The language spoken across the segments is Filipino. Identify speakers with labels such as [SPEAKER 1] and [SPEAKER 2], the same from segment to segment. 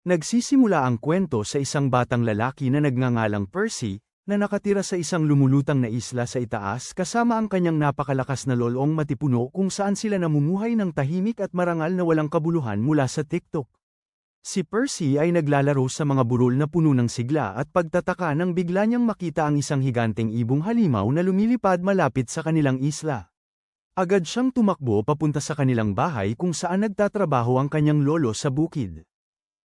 [SPEAKER 1] Nagsisimula ang kwento sa isang batang lalaki na nagngangalang Percy, na nakatira sa isang lumulutang na isla sa itaas kasama ang kanyang napakalakas na lolong matipuno kung saan sila namumuhay ng tahimik at marangal na walang kabuluhan mula sa TikTok. Si Percy ay naglalaro sa mga burol na puno ng sigla at pagtataka nang bigla niyang makita ang isang higanteng ibong halimaw na lumilipad malapit sa kanilang isla. Agad siyang tumakbo papunta sa kanilang bahay kung saan nagtatrabaho ang kanyang lolo sa bukid.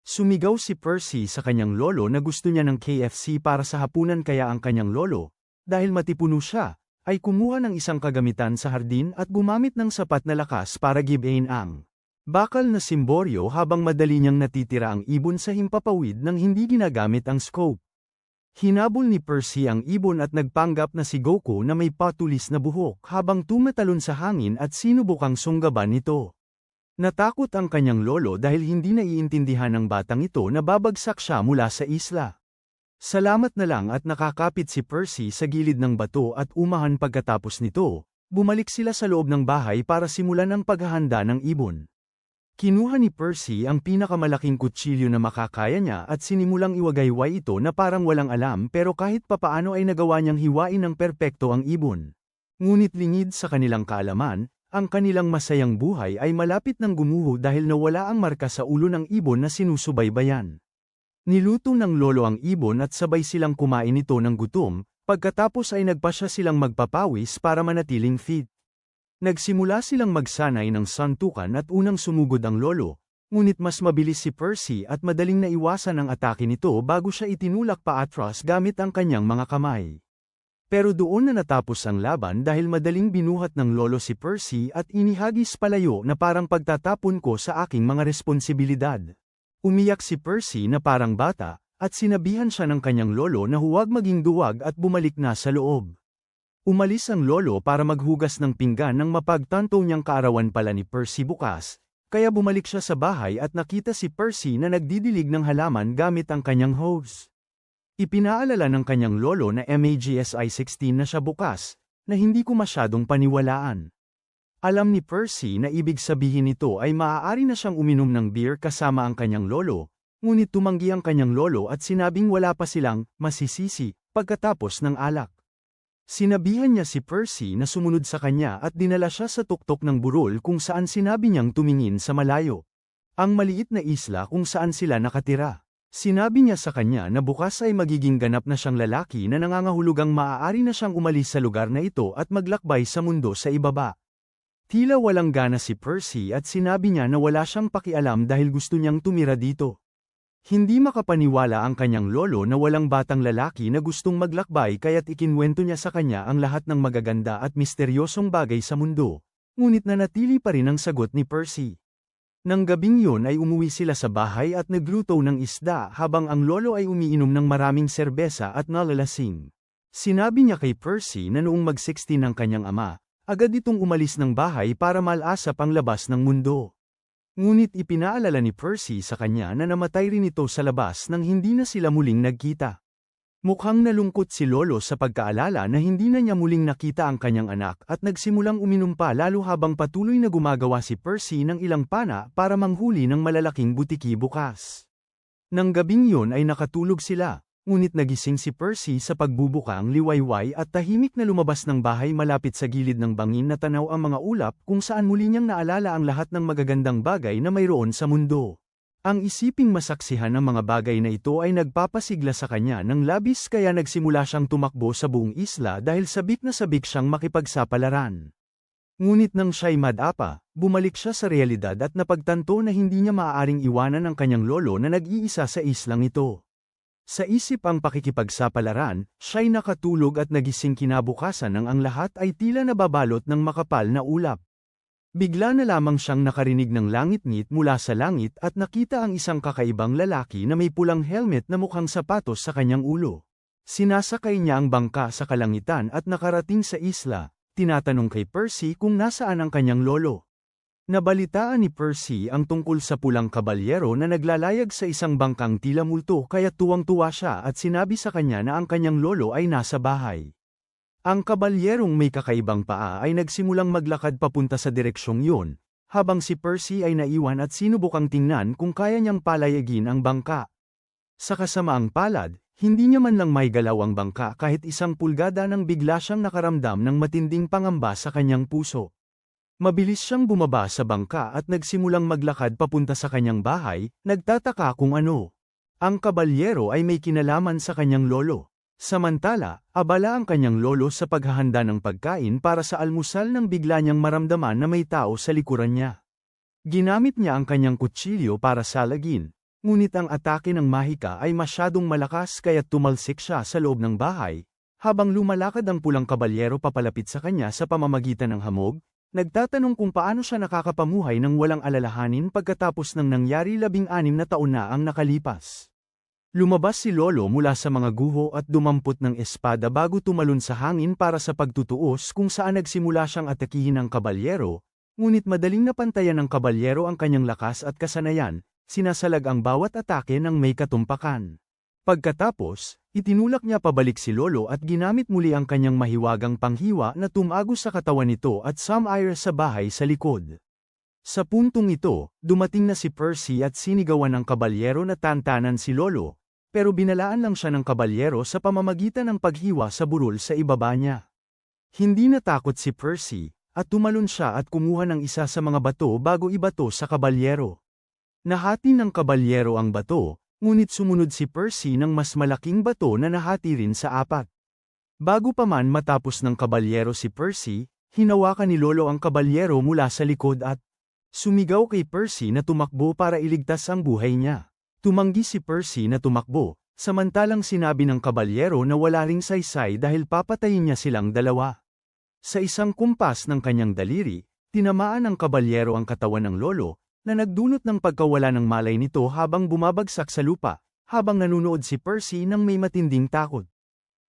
[SPEAKER 1] Sumigaw si Percy sa kanyang lolo na gusto niya ng KFC para sa hapunan kaya ang kanyang lolo, dahil matipuno siya, ay kumuha ng isang kagamitan sa hardin at gumamit ng sapat na lakas para gibain ang bakal na simboryo habang madali niyang natitira ang ibon sa himpapawid nang hindi ginagamit ang scope. Hinabol ni Percy ang ibon at nagpanggap na si Goku na may patulis na buhok habang tumatalon sa hangin at sinubukang sunggaban nito. Natakot ang kanyang lolo dahil hindi naiintindihan ng batang ito na babagsak siya mula sa isla. Salamat na lang at nakakapit si Percy sa gilid ng bato at umahan pagkatapos nito, bumalik sila sa loob ng bahay para simulan ang paghahanda ng ibon. Kinuha ni Percy ang pinakamalaking kutsilyo na makakaya niya at sinimulang iwagayway ito na parang walang alam pero kahit papaano ay nagawa niyang hiwain ng perpekto ang ibon. Ngunit lingid sa kanilang kaalaman, ang kanilang masayang buhay ay malapit ng gumuho dahil nawala ang marka sa ulo ng ibon na sinusubaybayan. Niluto ng lolo ang ibon at sabay silang kumain ito ng gutom, pagkatapos ay nagpasya silang magpapawis para manatiling fit. Nagsimula silang magsanay ng suntukan at unang sumugod ang lolo, ngunit mas mabilis si Percy at madaling naiwasan ang atake nito bago siya itinulak pa atras gamit ang kanyang mga kamay. Pero doon na natapos ang laban dahil madaling binuhat ng lolo si Percy at inihagis palayo na parang pagtatapon ko sa aking mga responsibilidad. Umiyak si Percy na parang bata, at sinabihan siya ng kanyang lolo na huwag maging duwag at bumalik na sa loob. Umalis ang lolo para maghugas ng pinggan nang mapagtanto niyang kaarawan pala ni Percy bukas, kaya bumalik siya sa bahay at nakita si Percy na nagdidilig ng halaman gamit ang kanyang hose. Ipinaalala ng kanyang lolo na MAGSI 16 na siya bukas, na hindi ko masyadong paniwalaan. Alam ni Percy na ibig sabihin nito ay maaari na siyang uminom ng beer kasama ang kanyang lolo, ngunit tumanggi ang kanyang lolo at sinabing wala pa silang masisisi pagkatapos ng alak. Sinabihan niya si Percy na sumunod sa kanya at dinala siya sa tuktok ng burol kung saan sinabi niyang tumingin sa malayo. Ang maliit na isla kung saan sila nakatira. Sinabi niya sa kanya na bukas ay magiging ganap na siyang lalaki na nangangahulugang maaari na siyang umalis sa lugar na ito at maglakbay sa mundo sa ibaba. Tila walang gana si Percy at sinabi niya na wala siyang pakialam dahil gusto niyang tumira dito. Hindi makapaniwala ang kanyang lolo na walang batang lalaki na gustong maglakbay kaya't ikinwento niya sa kanya ang lahat ng magaganda at misteryosong bagay sa mundo, ngunit nanatili pa rin ang sagot ni Percy. Nang gabing yun ay umuwi sila sa bahay at nagluto ng isda habang ang lolo ay umiinom ng maraming serbesa at nalalasing. Sinabi niya kay Percy na noong mag-16 ang kanyang ama, agad itong umalis ng bahay para malasap ang labas ng mundo. Ngunit ipinaalala ni Percy sa kanya na namatay rin ito sa labas nang hindi na sila muling nagkita. Mukhang nalungkot si lolo sa pagkaalala na hindi na niya muling nakita ang kanyang anak at nagsimulang uminom pa lalo habang patuloy na gumagawa si Percy ng ilang pana para manghuli ng malalaking butiki bukas. Nang gabing yun ay nakatulog sila, ngunit nagising si Percy sa pagbubukang liwayway at tahimik na lumabas ng bahay malapit sa gilid ng bangin na tanaw ang mga ulap kung saan muli niyang naalala ang lahat ng magagandang bagay na mayroon sa mundo. Ang isiping masaksihan ng mga bagay na ito ay nagpapasigla sa kanya ng labis kaya nagsimula siyang tumakbo sa buong isla dahil sabik na sabik siyang makipagsapalaran. Ngunit nang siya'y madapa, bumalik siya sa realidad at napagtanto na hindi niya maaaring iwanan ang kanyang lolo na nag-iisa sa islang ito. Sa isip ang pakikipagsapalaran, siya'y nakatulog at nagising kinabukasan nang ang lahat ay tila nababalot ng makapal na ulap. Bigla na lamang siyang nakarinig ng langit-ngit mula sa langit at nakita ang isang kakaibang lalaki na may pulang helmet na mukhang sapatos sa kanyang ulo. Sinasakay niya ang bangka sa kalangitan at nakarating sa isla, tinatanong kay Percy kung nasaan ang kanyang lolo. Nabalitaan ni Percy ang tungkol sa pulang kabalyero na naglalayag sa isang bangkang tila multo kaya tuwang-tuwa siya at sinabi sa kanya na ang kanyang lolo ay nasa bahay. Ang kabalyerong may kakaibang paa ay nagsimulang maglakad papunta sa direksyong yun, habang si Percy ay naiwan at sinubukang tingnan kung kaya niyang palayagin ang bangka. Sa kasamaang palad, hindi niya man lang maigalaw ang bangka kahit isang pulgada nang bigla siyang nakaramdam ng matinding pangamba sa kanyang puso. Mabilis siyang bumaba sa bangka at nagsimulang maglakad papunta sa kanyang bahay, nagtataka kung ano. Ang kabalyero ay may kinalaman sa kanyang lolo. Samantala, abala ang kanyang lolo sa paghahanda ng pagkain para sa almusal nang bigla niyang maramdaman na may tao sa likuran niya. Ginamit niya ang kanyang kutsilyo para salagin, ngunit ang atake ng mahika ay masyadong malakas kaya't tumalsik siya sa loob ng bahay. Habang lumalakad ang pulang kabalyero papalapit sa kanya sa pamamagitan ng hamog, nagtatanong kung paano siya nakakapamuhay ng walang alalahanin pagkatapos ng nangyari 16 na taon na ang nakalipas. Lumabas si Lolo mula sa mga guho at dumampot ng espada bago tumalon sa hangin para sa pagtutuos kung saan nagsimula siyang atakihin ng kabalyero, ngunit madaling napantayan ng kabalyero ang kanyang lakas at kasanayan, sinasalag ang bawat atake ng may katumpakan. Pagkatapos, itinulak niya pabalik si Lolo at ginamit muli ang kanyang mahiwagang panghiwa na tumagos sa katawan nito at sumire sa bahay sa likod. Sa puntong ito, dumating na si Percy at sinigawan ng kabalyero na tantanan si Lolo, pero binalaan lang siya ng kabalyero sa pamamagitan ng paghiwa sa burol sa ibaba niya. Hindi natakot si Percy, at tumalon siya at kumuha ng isa sa mga bato bago ibato sa kabalyero. Nahati ng kabalyero ang bato, ngunit sumunod si Percy ng mas malaking bato na nahati rin sa 4. Bago pa man matapos ng kabalyero si Percy, hinawakan ni Lolo ang kabalyero mula sa likod at sumigaw kay Percy na tumakbo para iligtas ang buhay niya. Tumanggi si Percy na tumakbo, samantalang sinabi ng kabalyero na wala ring saysay dahil papatayin niya silang dalawa. Sa isang kumpas ng kanyang daliri, tinamaan ng kabalyero ang katawan ng Lolo, na nagdulot ng pagkawala ng malay nito habang bumabagsak sa lupa, habang nanunood si Percy ng may matinding takot.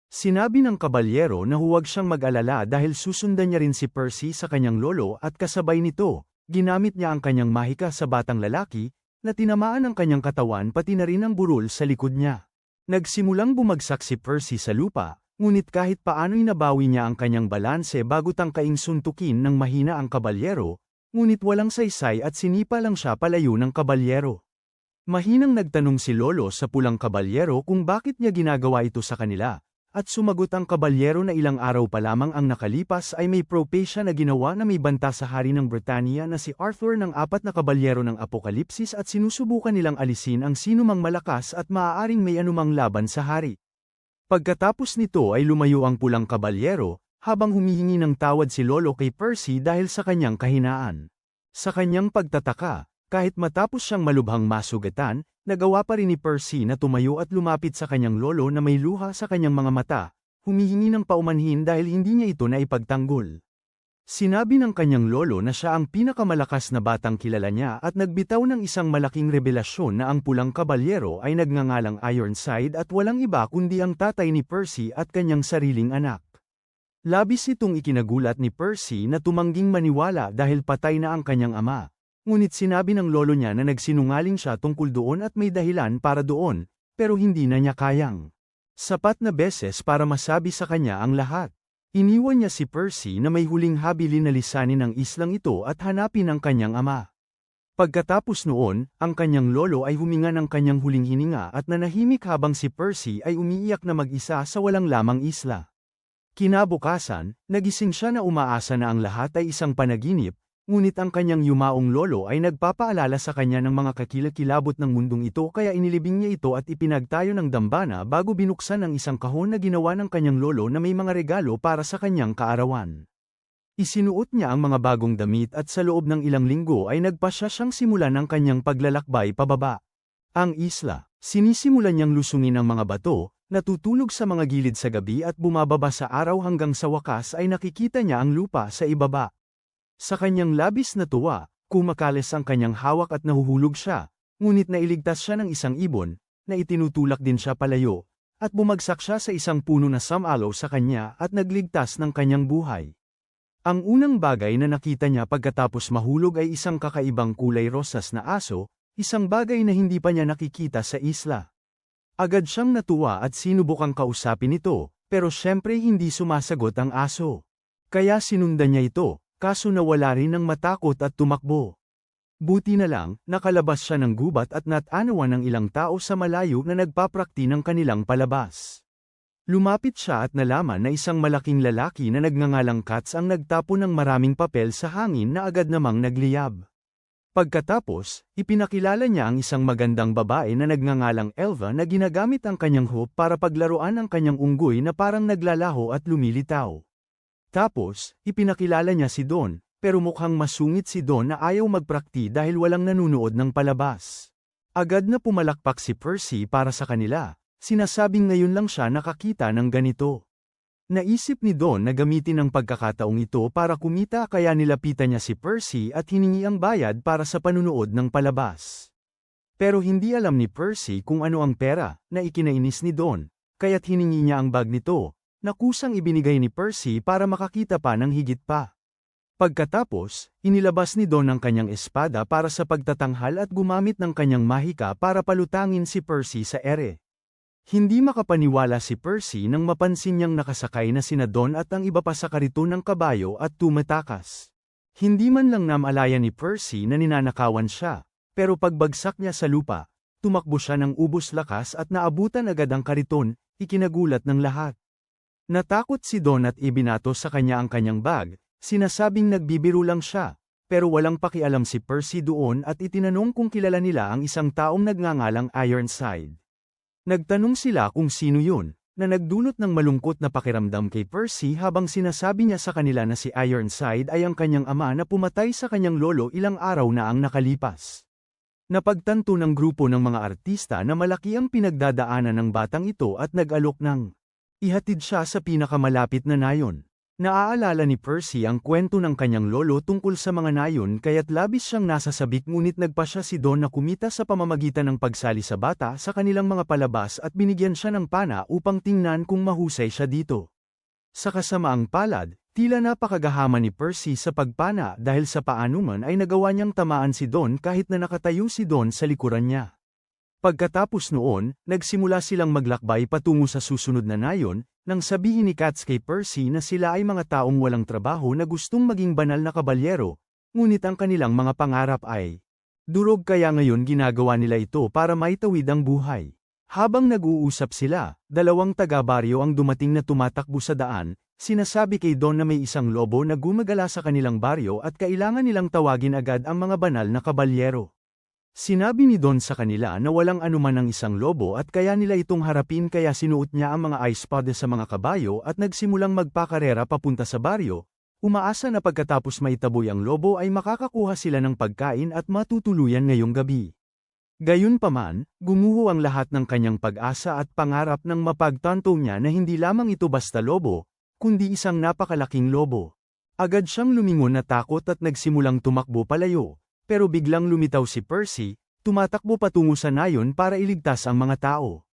[SPEAKER 1] Sinabi ng kabalyero na huwag siyang mag-alala dahil susundan niya rin si Percy sa kanyang lolo at kasabay nito, ginamit niya ang kanyang mahika sa batang lalaki, na tinamaan ang kanyang katawan pati na rin ang burol sa likod niya. Nagsimulang bumagsak si Percy sa lupa, ngunit kahit paano'y nabawi niya ang kanyang balanse bago tangkaing suntukin ng mahina ang kabalyero, ngunit walang saysay at sinipa lang siya palayo ng kabalyero. Mahinang nagtanong si Lolo sa pulang kabalyero kung bakit niya ginagawa ito sa kanila, at sumagot ang kabalyero na ilang araw pa lamang ang nakalipas ay may propesya na ginawa na may banta sa hari ng Britanya na si Arthur ng 4 na kabalyero ng Apokalipsis at sinusubukan nilang alisin ang sinumang malakas at maaaring may anumang laban sa hari. Pagkatapos nito ay lumayo ang pulang kabalyero, habang humihingi ng tawad si Lolo kay Percy dahil sa kanyang kahinaan. Sa kanyang pagtataka, kahit matapos siyang malubhang masugatan, nagawa pa rin ni Percy na tumayo at lumapit sa kanyang lolo na may luha sa kanyang mga mata, humihingi ng paumanhin dahil hindi niya ito naipagtanggol. Sinabi ng kanyang lolo na siya ang pinakamalakas na batang kilala niya at nagbitaw ng isang malaking revelasyon na ang pulang kabalyero ay nagngangalang Ironside at walang iba kundi ang tatay ni Percy at kanyang sariling anak. Labis itong ikinagulat ni Percy na tumangging maniwala dahil patay na ang kanyang ama. Ngunit sinabi ng lolo niya na nagsinungaling siya tungkol doon at may dahilan para doon, pero hindi na niya kayang. Sapat na beses para masabi sa kanya ang lahat. Iniwan niya si Percy na may huling habilin na lisanin ang islang ito at hanapin ang kanyang ama. Pagkatapos noon, ang kanyang lolo ay huminga ng kanyang huling hininga at nanahimik habang si Percy ay umiiyak na mag-isa sa walang lamang isla. Kinabukasan, nagising siya na umaasa na ang lahat ay isang panaginip, ngunit ang kanyang yumaong lolo ay nagpapaalala sa kanya ng mga kakilakilabot ng mundong ito kaya inilibing niya ito at ipinagtayo ng dambana bago binuksan ang isang kahon na ginawa ng kanyang lolo na may mga regalo para sa kanyang kaarawan. Isinuot niya ang mga bagong damit at sa loob ng ilang linggo ay nagpasya siyang simulan ang kanyang paglalakbay pababa. Ang isla, sinisimulan niyang lusungin ang mga bato, natutulog sa mga gilid sa gabi at bumababa sa araw hanggang sa wakas ay nakikita niya ang lupa sa ibaba. Sa kanyang labis na tuwa, kumakalis ang kanyang hawak at nahuhulog siya, ngunit nailigtas siya ng isang ibon, na itinutulak din siya palayo, at bumagsak siya sa isang puno na sumalaw sa kanya at nagligtas ng kanyang buhay. Ang unang bagay na nakita niya pagkatapos mahulog ay isang kakaibang kulay rosas na aso, isang bagay na hindi pa niya nakikita sa isla. Agad siyang natuwa at sinubukang kausapin ito, pero syempre hindi sumasagot ang aso. Kaya sinundan niya ito. kaso nawala rin ng matakot at tumakbo. Buti na lang, nakalabas siya ng gubat at natanawan ng ilang tao sa malayo na nagpaprakti ng kanilang palabas. Lumapit siya at nalaman na isang malaking lalaki na nagngangalang Katz ang nagtapon ng maraming papel sa hangin na agad namang nagliyab. Pagkatapos, ipinakilala niya ang isang magandang babae na nagngangalang Elva na ginagamit ang kanyang hoop para paglaruan ang kanyang unggoy na parang naglalaho at lumilitaw. Tapos, ipinakilala niya si Don, pero mukhang masungit si Don na ayaw magprakti dahil walang nanunood ng palabas. Agad na pumalakpak si Percy para sa kanila. Sinasabing ngayon lang siya nakakita ng ganito. Naisip ni Don na gamitin ang pagkakataong ito para kumita kaya nilapitan niya si Percy at hiningi ang bayad para sa panunood ng palabas. Pero hindi alam ni Percy kung ano ang pera na ikinainis ni Don, kaya't hiningi niya ang bag nito, na kusang ibinigay ni Percy para makakita pa ng higit pa. Pagkatapos, inilabas ni Don ang kanyang espada para sa pagtatanghal at gumamit ng kanyang mahika para palutangin si Percy sa ere. Hindi makapaniwala si Percy nang mapansin niyang nakasakay na sina Don at ang iba pa sa kariton ng kabayo at tumatakas. Hindi man lang namalaya ni Percy na ninanakawan siya, pero pagbagsak niya sa lupa, tumakbo siya ng ubos lakas at naabutan agad ang kariton, ikinagulat ng lahat. Natakot si Don at ibinato sa kanya ang kanyang bag, sinasabing nagbibiro lang siya, pero walang pakialam si Percy doon at itinanong kung kilala nila ang isang taong nagngangalang Ironside. Nagtanong sila kung sino yun, na nagdulot ng malungkot na pakiramdam kay Percy habang sinasabi niya sa kanila na si Ironside ay ang kanyang ama na pumatay sa kanyang lolo ilang araw na ang nakalipas. Napagtanto ng grupo ng mga artista na malaki ang pinagdadaanan ng batang ito at nag-alok ng ihatid siya sa pinakamalapit na nayon. Naaalala ni Percy ang kwento ng kanyang lolo tungkol sa mga nayon kaya't labis siyang nasasabik ngunit nagpasya si Don na kumita sa pamamagitan ng pagsali sa bata sa kanilang mga palabas at binigyan siya ng pana upang tingnan kung mahusay siya dito. Sa kasamaang palad, tila napakagahaman ni Percy sa pagpana dahil sa paanuman ay nagawa niyang tamaan si Don kahit na nakatayo si Don sa likuran niya. Pagkatapos noon, nagsimula silang maglakbay patungo sa susunod na nayon, nang sabihin ni Katz kay Percy na sila ay mga taong walang trabaho na gustong maging banal na kabalyero, ngunit ang kanilang mga pangarap ay durog kaya ngayon ginagawa nila ito para maitawid ang buhay. Habang nag-uusap sila, dalawang taga-baryo ang dumating na tumatakbo sa daan, sinasabi kay Don na may isang lobo na gumagala sa kanilang baryo at kailangan nilang tawagin agad ang mga banal na kabalyero. Sinabi ni Don sa kanila na walang anuman ang isang lobo at kaya nila itong harapin kaya sinuot niya ang mga ice pods sa mga kabayo at nagsimulang magpakarera papunta sa baryo, umaasa na pagkatapos maitaboy ang lobo ay makakakuha sila ng pagkain at matutuluyan ngayong gabi. Gayunpaman, gumuho ang lahat ng kanyang pag-asa at pangarap nang mapagtanto niya na hindi lamang ito basta lobo, kundi isang napakalaking lobo. Agad siyang lumingon na takot at nagsimulang tumakbo palayo. Pero biglang lumitaw si Percy, tumatakbo patungo sa nayon para iligtas ang mga tao.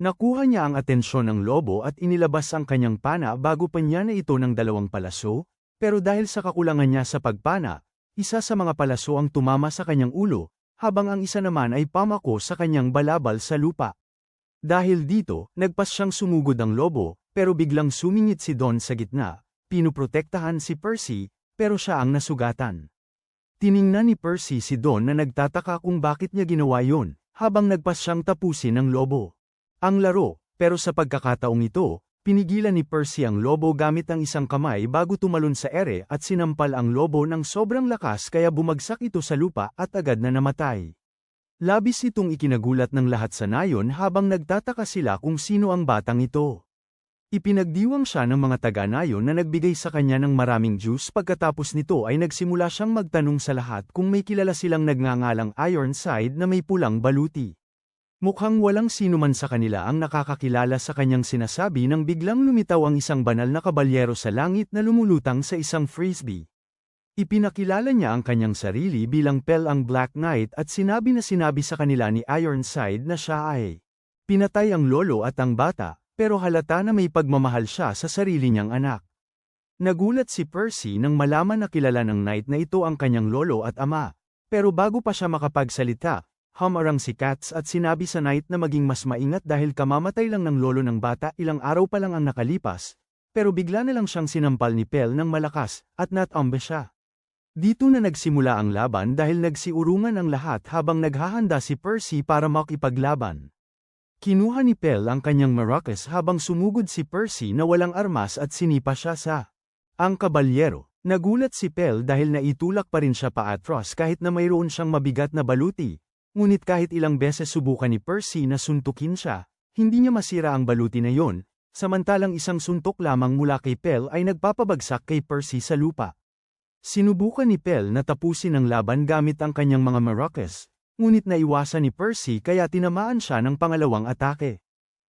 [SPEAKER 1] Nakuha niya ang atensyon ng lobo at inilabas ang kanyang pana bago pa niya na ito ng 2 palaso, pero dahil sa kakulangan niya sa pagpana, isa sa mga palaso ang tumama sa kanyang ulo, habang ang isa naman ay pamako sa kanyang balabal sa lupa. Dahil dito, nagpas siyang sumugod ang lobo, pero biglang sumingit si Don sa gitna, pinuprotektahan si Percy, pero siya ang nasugatan. Tiningnan ni Percy si Don na nagtataka kung bakit niya ginawa yon, habang nagpas siyang tapusin ng lobo. Ang laro, pero sa pagkakataong ito, pinigilan ni Percy ang lobo gamit ang isang kamay bago tumalon sa ere at sinampal ang lobo ng sobrang lakas kaya bumagsak ito sa lupa at agad na namatay. Labis itong ikinagulat ng lahat sa nayon habang nagtataka sila kung sino ang batang ito. Ipinagdiwang siya ng mga taga-nayon na nagbigay sa kanya ng maraming juice pagkatapos nito ay nagsimula siyang magtanong sa lahat kung may kilala silang nagngangalang Ironside na may pulang baluti. Mukhang walang sino man sa kanila ang nakakakilala sa kanyang sinasabi nang biglang lumitaw ang isang banal na kabalyero sa langit na lumulutang sa isang frisbee. Ipinakilala niya ang kanyang sarili bilang Pel ang Black Knight at sinabi sa kanila ni Ironside na siya ay pinatay ang lolo at ang bata. Pero halata na may pagmamahal siya sa sarili niyang anak. Nagulat si Percy nang malaman na kilala ng knight na ito ang kanyang lolo at ama. Pero bago pa siya makapagsalita, humarang si Katz at sinabi sa knight na maging mas maingat dahil kamamatay lang ng lolo ng bata ilang araw pa lang ang nakalipas, pero bigla na lang siyang sinampal ni Pel ng malakas, at natumba siya. Dito na nagsimula ang laban dahil nagsiurungan ang lahat habang naghahanda si Percy para makipaglaban. Kinuha ni Pel ang kanyang maracas habang sumugod si Percy na walang armas at sinipa siya sa ang kabalyero. Nagulat si Pel dahil naitulak pa rin siya paatras kahit na mayroon siyang mabigat na baluti. Ngunit kahit ilang beses subukan ni Percy na suntukin siya, hindi niya masira ang baluti na yon, samantalang isang suntok lamang mula kay Pel ay nagpapabagsak kay Percy sa lupa. Sinubukan ni Pel na tapusin ang laban gamit ang kanyang mga maracas, ngunit naiwasan ni Percy kaya tinamaan siya ng pangalawang atake.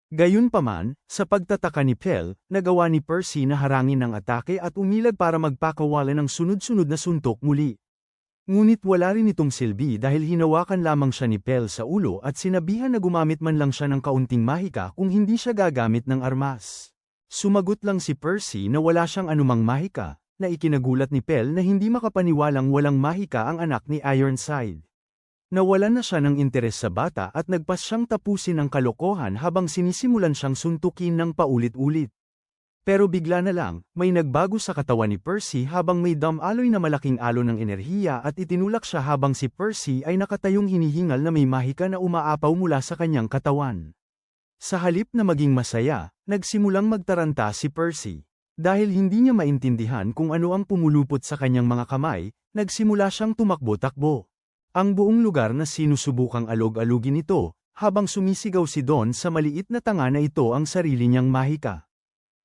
[SPEAKER 1] Gayunpaman, sa pagtataka ni Pel, nagawa ni Percy na harangin ang atake at umilag para magpakawala ng sunod-sunod na suntok muli. Ngunit wala rin itong silbi dahil hinawakan lamang siya ni Pel sa ulo at sinabihan na gumamit man lang siya ng kaunting mahika kung hindi siya gagamit ng armas. Sumagot lang si Percy na wala siyang anumang mahika, na ikinagulat ni Pel na hindi makapaniwalang walang mahika ang anak ni Ironside. Nawalan na siya ng interes sa bata at nagpas siyang tapusin ang kalokohan habang sinisimulan siyang suntukin ng paulit-ulit. Pero bigla na lang, may nagbago sa katawan ni Percy habang may damaloy na malaking alon ng enerhiya at itinulak siya habang si Percy ay nakatayong hinihingal na may mahika na umaapaw mula sa kanyang katawan. Sa halip na maging masaya, nagsimulang magtaranta si Percy. Dahil hindi niya maintindihan kung ano ang pumulupot sa kanyang mga kamay, nagsimula siyang tumakbo-takbo. Ang buong lugar na sinusubukang alog-alugin ito, habang sumisigaw si Don sa maliit na tanga na ito ang sarili niyang mahika.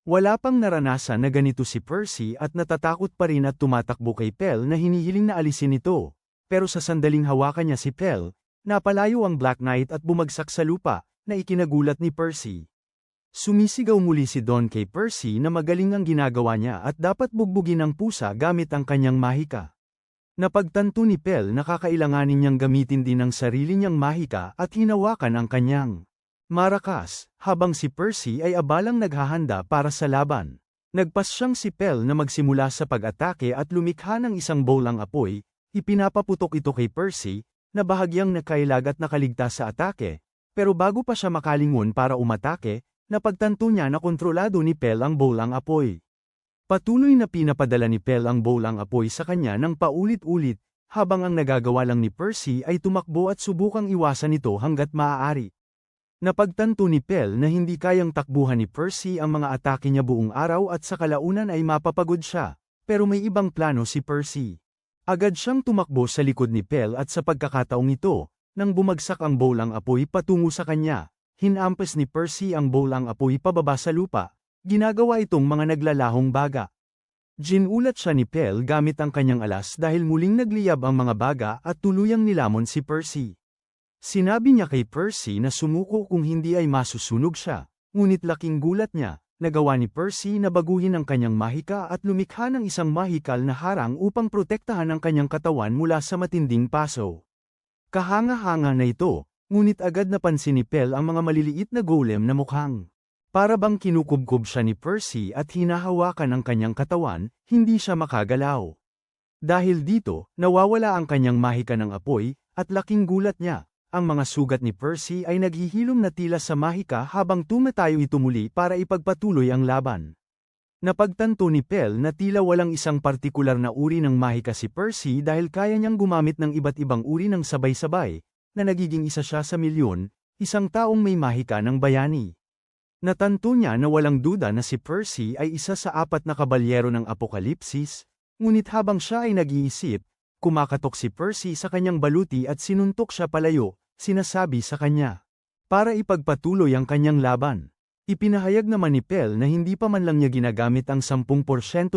[SPEAKER 1] Wala pang naranasan na ganito si Percy at natatakot pa rin at tumatakbo kay Pel na hinihiling na alisin ito. Pero sa sandaling hawakan niya si Pel, napalayo ang Black Knight at bumagsak sa lupa, na ikinagulat ni Percy. Sumisigaw muli si Don kay Percy na magaling ang ginagawa niya at dapat bugbugin ang pusa gamit ang kanyang mahika. Napagtanto ni Pel na kakailanganin niyang gamitin din ang sarili niyang mahika at hinawakan ang kanyang maracas, habang si Percy ay abalang naghahanda para sa laban. Nagpas siyang si Pel na magsimula sa pag-atake at lumikha ng isang bowlang apoy, ipinapaputok ito kay Percy, na bahagyang nakailag at nakaligtas sa atake, pero bago pa siya makalingon para umatake, napagtanto niya na kontrolado ni Pel ang bowlang apoy. Patuloy na pinapadala ni Pel ang bowlang apoy sa kanya ng paulit-ulit, habang ang nagagawa lang ni Percy ay tumakbo at subukang iwasan ito hanggat maaari. Napagtanto ni Pel na hindi kayang takbuhan ni Percy ang mga atake niya buong araw at sa kalaunan ay mapapagod siya, pero may ibang plano si Percy. Agad siyang tumakbo sa likod ni Pel at sa pagkakataong ito, nang bumagsak ang bowlang apoy patungo sa kanya, hinampas ni Percy ang bowlang apoy pababa sa lupa. Ginagawa itong mga naglalahong baga. Ginulat siya ni Pel gamit ang kanyang alas dahil muling nagliyab ang mga baga at tuluyang nilamon si Percy. Sinabi niya kay Percy na sumuko kung hindi ay masusunog siya, ngunit laking gulat niya, nagawa ni Percy na baguhin ang kanyang mahika at lumikha ng isang mahikal na harang upang protektahan ang kanyang katawan mula sa matinding paso. Kahanga-hanga na ito, ngunit agad napansin ni Pel ang mga maliliit na golem na mukhang para bang kinukubkob siya ni Percy at hinahawakan ang kanyang katawan, hindi siya makagalaw. Dahil dito, nawawala ang kanyang mahika ng apoy, at laking gulat niya, ang mga sugat ni Percy ay naghihilom na tila sa mahika habang tumatayo ito muli para ipagpatuloy ang laban. Napagtanto ni Pel na tila walang isang partikular na uri ng mahika si Percy dahil kaya niyang gumamit ng iba't ibang uri ng sabay-sabay, na nagiging isa siya sa milyon, isang taong may mahika ng bayani. Natanto niya na walang duda na si Percy ay isa sa 4 na kabalyero ng Apokalipsis, ngunit habang siya ay nag-iisip, kumakatok si Percy sa kanyang baluti at sinuntok siya palayo, sinasabi sa kanya, para ipagpatuloy ang kanyang laban. Ipinahayag naman ni Pel na hindi pa man lang niya ginagamit ang 10%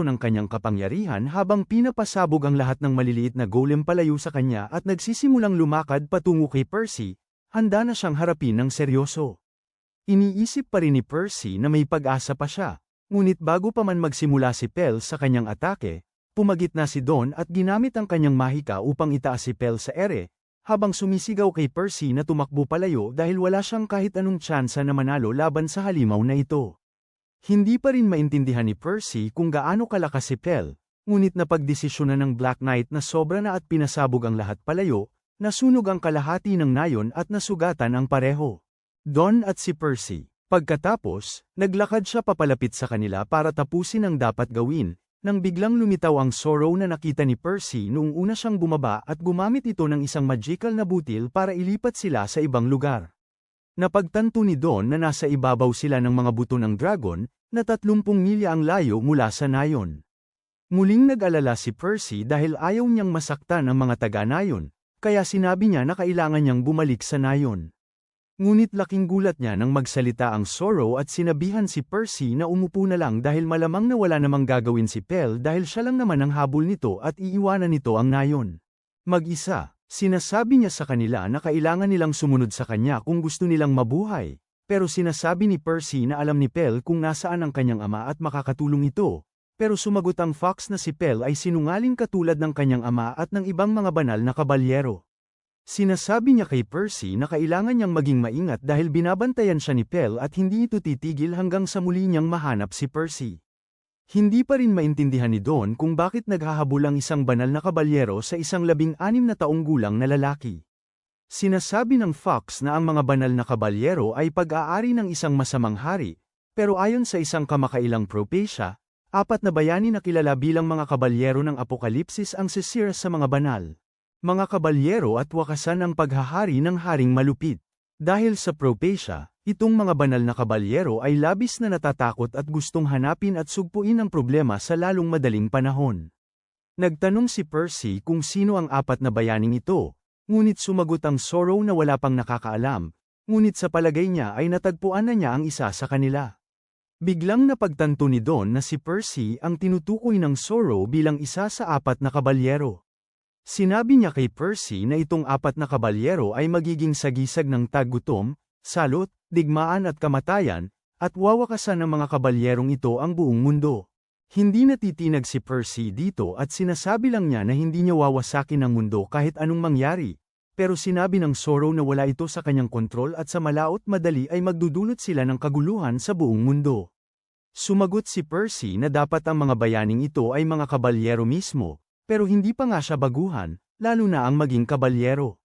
[SPEAKER 1] ng kanyang kapangyarihan habang pinapasabog ang lahat ng maliliit na golem palayo sa kanya at nagsisimulang lumakad patungo kay Percy, handa na siyang harapin ng seryoso. Iniisip pa rin ni Percy na may pag-asa pa siya, ngunit bago pa man magsimula si Pel sa kanyang atake, pumagit na si Don at ginamit ang kanyang mahika upang itaas si Pel sa ere, habang sumisigaw kay Percy na tumakbo palayo dahil wala siyang kahit anong tsansa na manalo laban sa halimaw na ito. Hindi pa rin maintindihan ni Percy kung gaano kalakas si Pel, ngunit napagdesisyonan ng Black Knight na sobra na at pinasabog ang lahat palayo, nasunog ang kalahati ng nayon at nasugatan ang pareho. Don at si Percy. Pagkatapos, naglakad siya papalapit sa kanila para tapusin ang dapat gawin, nang biglang lumitaw ang Zorro na nakita ni Percy noong una siyang bumaba at gumamit ito ng isang magical na butil para ilipat sila sa ibang lugar. Napagtanto ni Don na nasa ibabaw sila ng mga buto ng dragon, na 30 milya ang layo mula sa nayon. Muling nag-alala si Percy dahil ayaw niyang masaktan ang mga taga-nayon, kaya sinabi niya na kailangan niyang bumalik sa nayon. Ngunit laking gulat niya nang magsalita ang Zorro at sinabihan si Percy na umupo na lang dahil malamang na wala namang gagawin si Pell dahil siya lang naman ang habol nito at iiwanan nito ang nayon. Mag-isa, sinasabi niya sa kanila na kailangan nilang sumunod sa kanya kung gusto nilang mabuhay, pero sinasabi ni Percy na alam ni Pell kung nasaan ang kanyang ama at makakatulong ito, pero sumagot ang fox na si Pell ay sinungaling katulad ng kanyang ama at ng ibang mga banal na kabalyero. Sinasabi niya kay Percy na kailangan niyang maging maingat dahil binabantayan siya ni Pell at hindi ito titigil hanggang sa muli niyang mahanap si Percy. Hindi pa rin maintindihan ni Don kung bakit naghahabol ang isang banal na kabalyero sa isang 16 na taong gulang na lalaki. Sinasabi ng fox na ang mga banal na kabalyero ay pag-aari ng isang masamang hari, pero ayon sa isang kamakailang propesya, 4 na bayani na kilala bilang mga kabalyero ng Apokalipsis ang sisira sa mga banal. Mga kabalyero at wakasan ang paghahari ng haring malupit. Dahil sa propesya, itong mga banal na kabalyero ay labis na natatakot at gustong hanapin at sugpuin ang problema sa lalong madaling panahon. Nagtanong si Percy kung sino ang 4 na bayaning ito, ngunit sumagot ang Zorro na wala pang nakakaalam, ngunit sa palagay niya ay natagpuan na niya ang isa sa kanila. Biglang napagtanto ni Don na si Percy ang tinutukoy ng Zorro bilang isa sa 4 na kabalyero. Sinabi niya kay Percy na itong 4 na kabalyero ay magiging sagisag ng taggutom, salot, digmaan at kamatayan, at wawakasan ng mga kabalyerong ito ang buong mundo. Hindi natitinag si Percy dito at sinasabi lang niya na hindi niya wawasakin ang mundo kahit anong mangyari, pero sinabi ng Zorro na wala ito sa kanyang kontrol at sa malaot madali ay magdudulot sila ng kaguluhan sa buong mundo. Sumagot si Percy na dapat ang mga bayaning ito ay mga kabalyero mismo, pero hindi pa nga siya baguhan, lalo na ang maging kabalyero.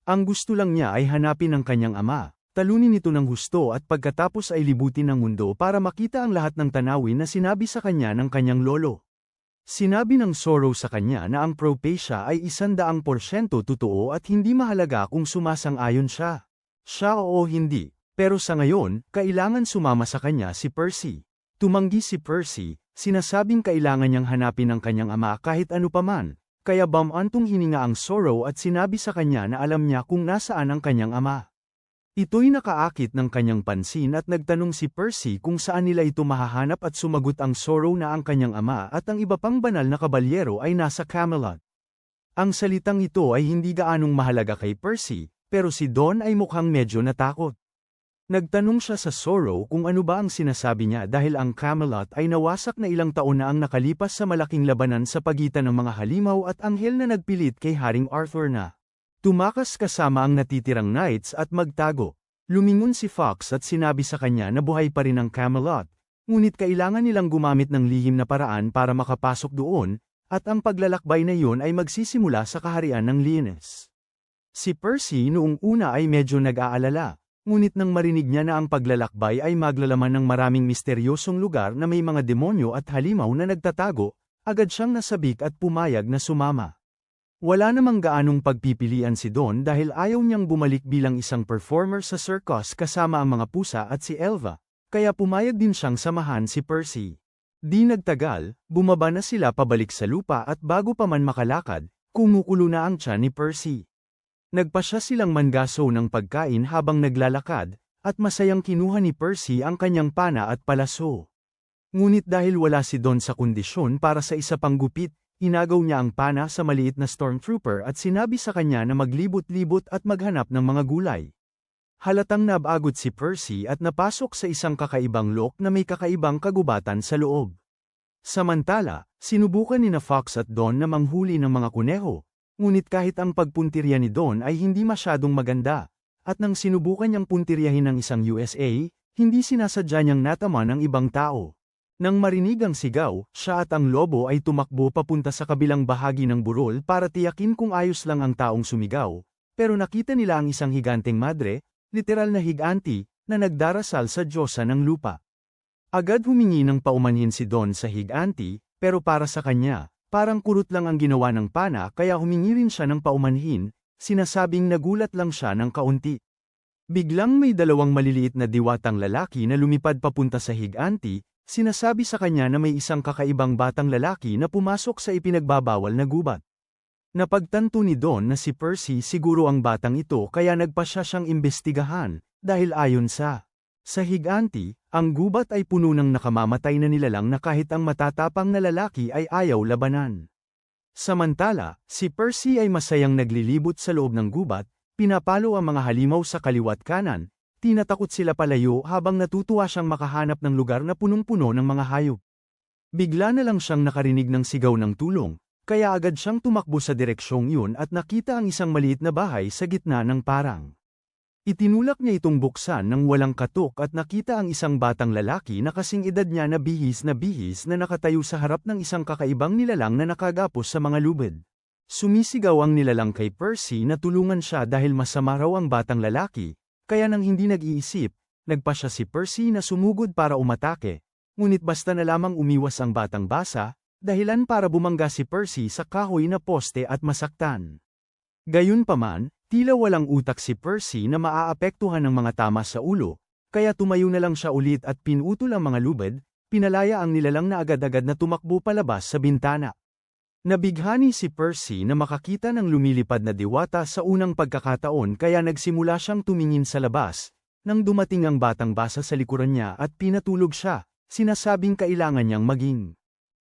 [SPEAKER 1] Ang gusto lang niya ay hanapin ang kanyang ama, talunin ito ng husto at pagkatapos ay libutin ang mundo para makita ang lahat ng tanawin na sinabi sa kanya ng kanyang lolo. Sinabi ng Zorro sa kanya na ang propesya ay 100% totoo at hindi mahalaga kung sumasang-ayon siya. Siya o hindi, pero sa ngayon, kailangan sumama sa kanya si Percy. Tumanggi si Percy, sinasabing kailangan niyang hanapin ang kanyang ama kahit ano paman, kaya bumantong hininga ang Zorro at sinabi sa kanya na alam niya kung nasaan ang kanyang ama. Ito'y nakaakit ng kanyang pansin at nagtanong si Percy kung saan nila ito mahahanap at sumagot ang Zorro na ang kanyang ama at ang iba pang banal na kabalyero ay nasa Camelot. Ang salitang ito ay hindi gaanong mahalaga kay Percy, pero si Don ay mukhang medyo natakot. Nagtanong siya sa Zorro kung ano ba ang sinasabi niya dahil ang Camelot ay nawasak na ilang taon na ang nakalipas sa malaking labanan sa pagitan ng mga halimaw at anghel na nagpilit kay Haring Arthur na tumakas kasama ang natitirang knights at magtago. Lumingon si Fox at sinabi sa kanya na buhay pa rin ang Camelot, ngunit kailangan nilang gumamit ng lihim na paraan para makapasok doon, at ang paglalakbay na iyon ay magsisimula sa kaharian ng Lyonesse. Si Percy noong una ay medyo nag-aalala. Ngunit nang marinig niya na ang paglalakbay ay maglalaman ng maraming misteryosong lugar na may mga demonyo at halimaw na nagtatago, agad siyang nasabik at pumayag na sumama. Wala namang gaanong pagpipilian si Don dahil ayaw niyang bumalik bilang isang performer sa circus kasama ang mga pusa at si Elva, kaya pumayag din siyang samahan si Percy. Di nagtagal, bumaba na sila pabalik sa lupa at bago pa man makalakad, kumukulo na ang tiyan ni Percy. Nagpasya silang mangaso ng pagkain habang naglalakad, at masayang kinuha ni Percy ang kanyang pana at palaso. Ngunit dahil wala si Don sa kondisyon para sa isa pang gupit, inagaw niya ang pana sa maliit na stormtrooper at sinabi sa kanya na maglibot-libot at maghanap ng mga gulay. Halatang nabagot si Percy at napasok sa isang kakaibang lock na may kakaibang kagubatan sa loob. Samantala, sinubukan ni Fox at Don na manghuli ng mga kuneho. Ngunit kahit ang pagpuntirya ni Don ay hindi masyadong maganda, at nang sinubukan niyang puntiryahin ng isang USA, hindi sinasadya niyang natama ng ibang tao. Nang marinig ang sigaw, siya at ang lobo ay tumakbo papunta sa kabilang bahagi ng burol para tiyakin kung ayos lang ang taong sumigaw, pero nakita nila ang isang higanteng madre, literal na higanti, na nagdarasal sa Diyosa ng lupa. Agad humingi ng paumanhin si Don sa higanti, pero para sa kanya, parang kurot lang ang ginawa ng pana kaya humingi rin siya ng paumanhin, sinasabing nagulat lang siya ng kaunti. Biglang may dalawang maliliit na diwatang lalaki na lumipad papunta sa higanti, sinasabi sa kanya na may isang kakaibang batang lalaki na pumasok sa ipinagbabawal na gubat. Napagtanto ni Don na si Percy siguro ang batang ito kaya nagpasya siyang imbestigahan, dahil ayon sa higanti, ang gubat ay puno ng nakamamatay na nilalang na kahit ang matatapang na lalaki ay ayaw labanan. Samantala, si Percy ay masayang naglilibot sa loob ng gubat, pinapalo ang mga halimaw sa kaliwat kanan, tinatakot sila palayo habang natutuwa siyang makahanap ng lugar na punong-puno ng mga hayop. Bigla na lang siyang nakarinig ng sigaw ng tulong, kaya agad siyang tumakbo sa direksyong yun at nakita ang isang maliit na bahay sa gitna ng parang. Itinulak niya itong buksan nang walang katok at nakita ang isang batang lalaki na kasing edad niya na bihis na nakatayo sa harap ng isang kakaibang nilalang na nakagapos sa mga lubid. Sumisigaw ang nilalang kay Percy na tulungan siya dahil masama raw ang batang lalaki, kaya nang hindi nag-iisip, nagpasya si Percy na sumugod para umatake, ngunit basta na lamang umiwas ang batang basa, dahilan para bumangga si Percy sa kahoy na poste at masaktan. Gayunpaman, tila walang utak si Percy na maaapektuhan ng mga tama sa ulo, kaya tumayo na lang siya ulit at pinutol ang mga lubid, pinalaya ang nilalang na agad-agad na tumakbo palabas sa bintana. Nabighani si Percy na makakita ng lumilipad na diwata sa unang pagkakataon kaya nagsimula siyang tumingin sa labas, nang dumating ang batang basa sa likuran niya at pinatulog siya, sinasabing kailangan niyang maging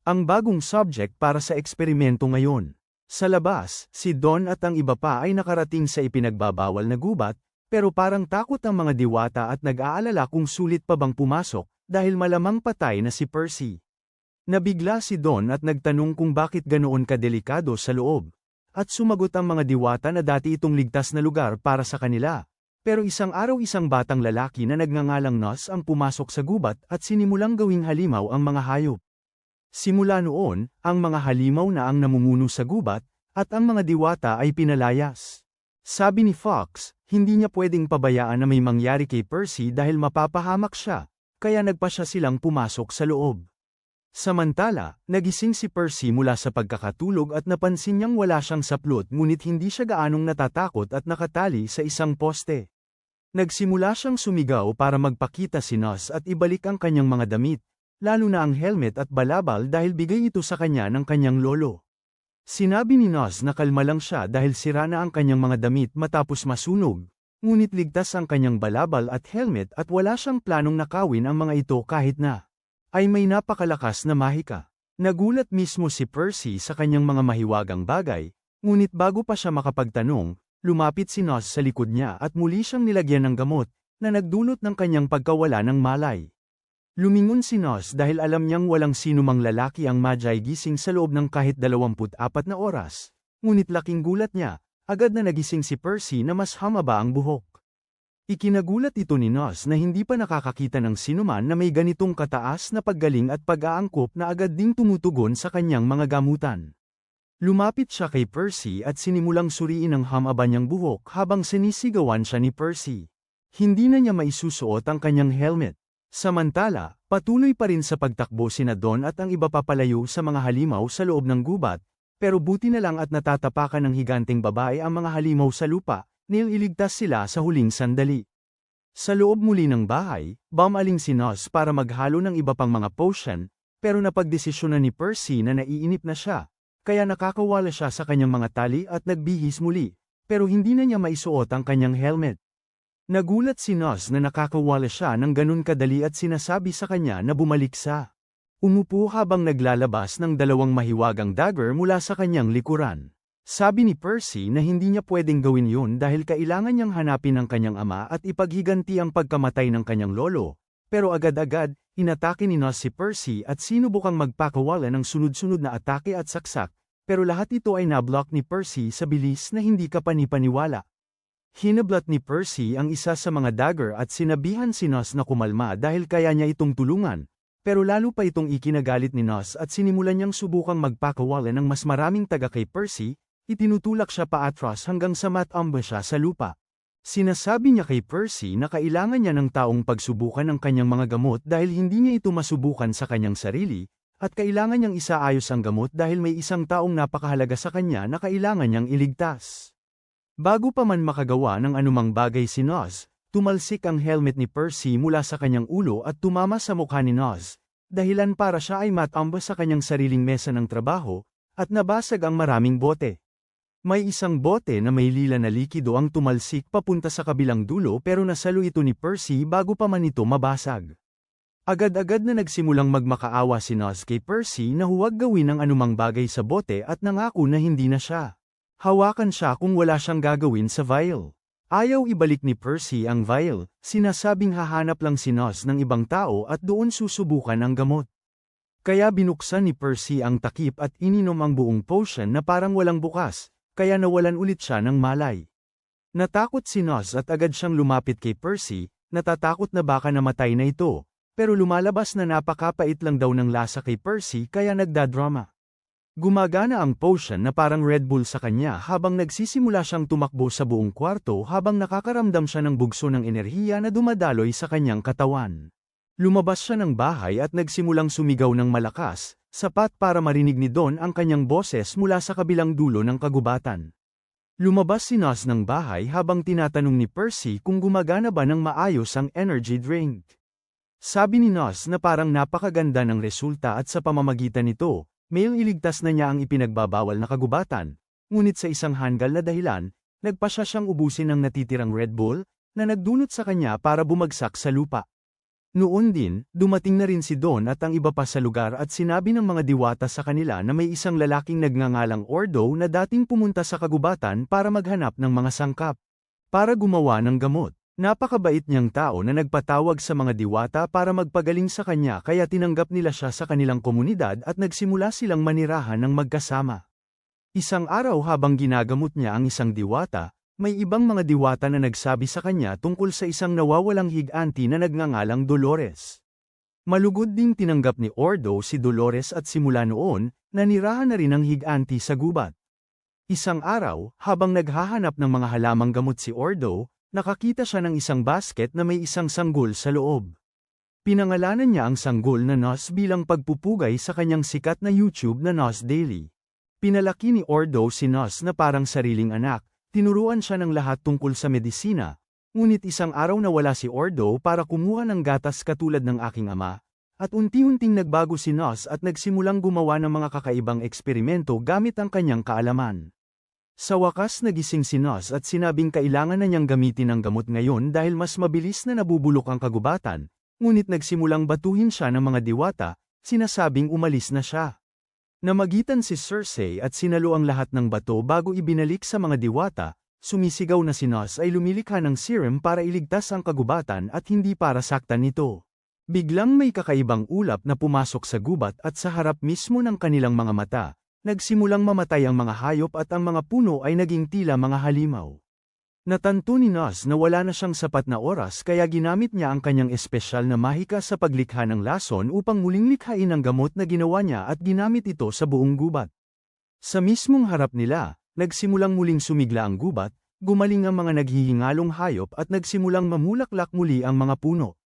[SPEAKER 1] ang bagong subject para sa eksperimento ngayon. Sa labas, si Don at ang iba pa ay nakarating sa ipinagbabawal na gubat, pero parang takot ang mga diwata at nag-aalala kung sulit pa bang pumasok, dahil malamang patay na si Percy. Nabigla si Don at nagtanong kung bakit ganoon kadelikado sa loob. At sumagot ang mga diwata na dati itong ligtas na lugar para sa kanila. Pero isang araw isang batang lalaki na nagngangalang Nos ang pumasok sa gubat at sinimulang gawing halimaw ang mga hayop. Simula noon, ang mga halimaw na ang namumuno sa gubat, at ang mga diwata ay pinalayas. Sabi ni Fox, hindi niya pwedeng pabayaan na may mangyari kay Percy dahil mapapahamak siya, kaya nagpasya silang pumasok sa loob. Samantala, nagising si Percy mula sa pagkakatulog at napansin niyang wala siyang saplot ngunit hindi siya gaanong natatakot at nakatali sa isang poste. Nagsimula siyang sumigaw para magpakita si Nos at ibalik ang kanyang mga damit, lalo na ang helmet at balabal dahil bigay ito sa kanya ng kanyang lolo. Sinabi ni Nos na kalma lang siya dahil sira na ang kanyang mga damit matapos masunog, ngunit ligtas ang kanyang balabal at helmet at wala siyang planong nakawin ang mga ito kahit na ay may napakalakas na mahika. Nagulat mismo si Percy sa kanyang mga mahiwagang bagay, ngunit bago pa siya makapagtanong, lumapit si Nos sa likod niya at muli siyang nilagyan ng gamot, na nagdulot ng kanyang pagkawala ng malay. Lumingon si Nos dahil alam niyang walang sinumang lalaki ang Magi gising sa loob ng kahit 24 na oras, ngunit laking gulat niya, agad na nagising si Percy na mas hamaba ang buhok. Ikinagulat ito ni Nos na hindi pa nakakakita ng sinuman na may ganitong kataas na paggaling at pag-aangkop na agad ding tumutugon sa kanyang mga gamutan. Lumapit siya kay Percy at sinimulang suriin ang hamaba niyang buhok habang sinisigawan siya ni Percy. Hindi na niya maisusuot ang kanyang helmet. Samantala, patuloy pa rin sa pagtakbo sina Don at ang iba papalayo sa mga halimaw sa loob ng gubat, pero buti na lang at natatapakan ng higanteng babae ang mga halimaw sa lupa, nililigtas sila sa huling sandali. Sa loob muli ng bahay, bumaling si Nos para maghalo ng iba pang mga potion, pero napagdesisyonan ni Percy na naiinip na siya, kaya nakakawala siya sa kanyang mga tali at nagbihis muli, pero hindi na niya maisuot ang kanyang helmet. Nagulat si Nos na nakakawala siya ng ganun kadali at sinasabi sa kanya na bumalik sa umupo habang naglalabas ng dalawang mahiwagang dagger mula sa kanyang likuran. Sabi ni Percy na hindi niya pwedeng gawin yun dahil kailangan niyang hanapin ang kanyang ama at ipaghiganti ang pagkamatay ng kanyang lolo, pero agad-agad, inatake ni Nos si Percy at sinubukang magpakawala ng sunod-sunod na atake at saksak, pero lahat ito ay nablock ni Percy sa bilis na hindi kapanipaniwala. Hinablat ni Percy ang isa sa mga dagger at sinabihan si Nos na kumalma dahil kaya niya itong tulungan, pero lalo pa itong ikinagalit ni Nos at sinimulan niyang subukang magpakawala ng mas maraming taga kay Percy, itinutulak siya paatras hanggang sa matumba siya sa lupa. Sinasabi niya kay Percy na kailangan niya ng taong pagsubukan ng kanyang mga gamot dahil hindi niya ito masubukan sa kanyang sarili, at kailangan niyang isaayos ang gamot dahil may isang taong napakahalaga sa kanya na kailangan niyang iligtas. Bago pa man makagawa ng anumang bagay si Noz, tumalsik ang helmet ni Percy mula sa kanyang ulo at tumama sa mukha ni Noz, dahilan para siya ay matamba sa kanyang sariling mesa ng trabaho, at nabasag ang maraming bote. May isang bote na may lila na likido ang tumalsik papunta sa kabilang dulo pero nasalo ito ni Percy bago pa man ito mabasag. Agad-agad na nagsimulang magmakaawa si Noz kay Percy na huwag gawin ang anumang bagay sa bote at nangako na hindi na siya. Hawakan siya kung wala siyang gagawin sa vial. Ayaw ibalik ni Percy ang vial, sinasabing hahanap lang si Noz ng ibang tao at doon susubukan ang gamot. Kaya binuksan ni Percy ang takip at ininom ang buong potion na parang walang bukas, kaya nawalan ulit siya ng malay. Natakot si Noz at agad siyang lumapit kay Percy, natatakot na baka namatay na ito, pero lumalabas na napakapait lang daw ng lasa kay Percy kaya nagdadrama. Gumagana ang potion na parang Red Bull sa kanya habang nagsisimula siyang tumakbo sa buong kwarto habang nakakaramdam siya ng bugso ng enerhiya na dumadaloy sa kanyang katawan. Lumabas siya ng bahay at nagsimulang sumigaw ng malakas, sapat para marinig ni Don ang kanyang boses mula sa kabilang dulo ng kagubatan. Lumabas si Noz ng bahay habang tinatanong ni Percy kung gumagana ba ng maayos ang energy drink. Sabi ni Noz na parang napakaganda ng resulta at sa pamamagitan nito, may iligtas na niya ang ipinagbabawal na kagubatan, ngunit sa isang hanggal na dahilan, nagpasya siyang ubusin ang natitirang Red Bull, na nagdulot sa kanya para bumagsak sa lupa. Noon din, dumating na rin si Don at ang iba pa sa lugar at sinabi ng mga diwata sa kanila na may isang lalaking nagngangalang Ordo na dating pumunta sa kagubatan para maghanap ng mga sangkap. Para gumawa ng gamot. Napakabait niyang tao na nagpatawag sa mga diwata para magpagaling sa kanya kaya tinanggap nila siya sa kanilang komunidad at nagsimula silang manirahan ng magkasama. Isang araw habang ginagamot niya ang isang diwata, may ibang mga diwata na nagsabi sa kanya tungkol sa isang nawawalang higanti na nagngangalang Dolores. Malugod ding tinanggap ni Ordo si Dolores at simula noon, nanirahan na rin ang higanti sa gubat. Isang araw, habang naghahanap ng mga halamang gamot si Ordo, nakakita siya ng isang basket na may isang sanggol sa loob. Pinangalanan niya ang sanggol na Noz bilang pagpupugay sa kanyang sikat na YouTube na Noz Daily. Pinalaki ni Ordo si Noz na parang sariling anak. Tinuruan siya ng lahat tungkol sa medisina, ngunit isang araw nawala si Ordo para kumuha ng gatas katulad ng aking ama, at unti-unting nagbago si Noz at nagsimulang gumawa ng mga kakaibang eksperimento gamit ang kanyang kaalaman. Sa wakas nagising si Noz at sinabing kailangan na niyang gamitin ang gamot ngayon dahil mas mabilis na nabubulok ang kagubatan, ngunit nagsimulang batuhin siya ng mga diwata, sinasabing umalis na siya. Namagitan si Cersei at sinalo ang lahat ng bato bago ibinalik sa mga diwata, sumisigaw na si Noz ay lumilikha ng serum para iligtas ang kagubatan at hindi para saktan nito. Biglang may kakaibang ulap na pumasok sa gubat at sa harap mismo ng kanilang mga mata, nagsimulang mamatay ang mga hayop at ang mga puno ay naging tila mga halimaw. Natanto ni Noz na wala na siyang sapat na oras kaya ginamit niya ang kanyang espesyal na mahika sa paglikha ng lason upang muling likhain ang gamot na ginawa niya at ginamit ito sa buong gubat. Sa mismong harap nila, nagsimulang muling sumigla ang gubat, gumaling ang mga naghihingalong hayop at nagsimulang mamulaklak muli ang mga puno.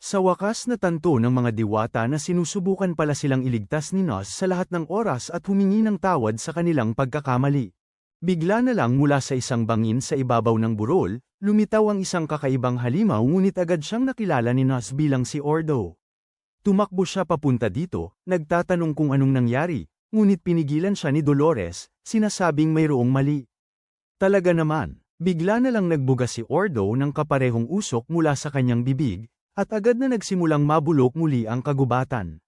[SPEAKER 1] Sa wakas natanto ng mga diwata na sinusubukan pala silang iligtas ni Noz sa lahat ng oras at humingi ng tawad sa kanilang pagkakamali. Bigla na lang mula sa isang bangin sa ibabaw ng burol, lumitaw ang isang kakaibang halimaw ngunit agad siyang nakilala ni Noz bilang si Ordo. Tumakbo siya papunta dito, nagtatanong kung anong nangyari, ngunit pinigilan siya ni Dolores, sinasabing mayroong mali. Talaga naman, bigla na lang nagbuga si Ordo ng kaparehong usok mula sa kanyang bibig, at agad na nagsimulang mabulok muli ang kagubatan.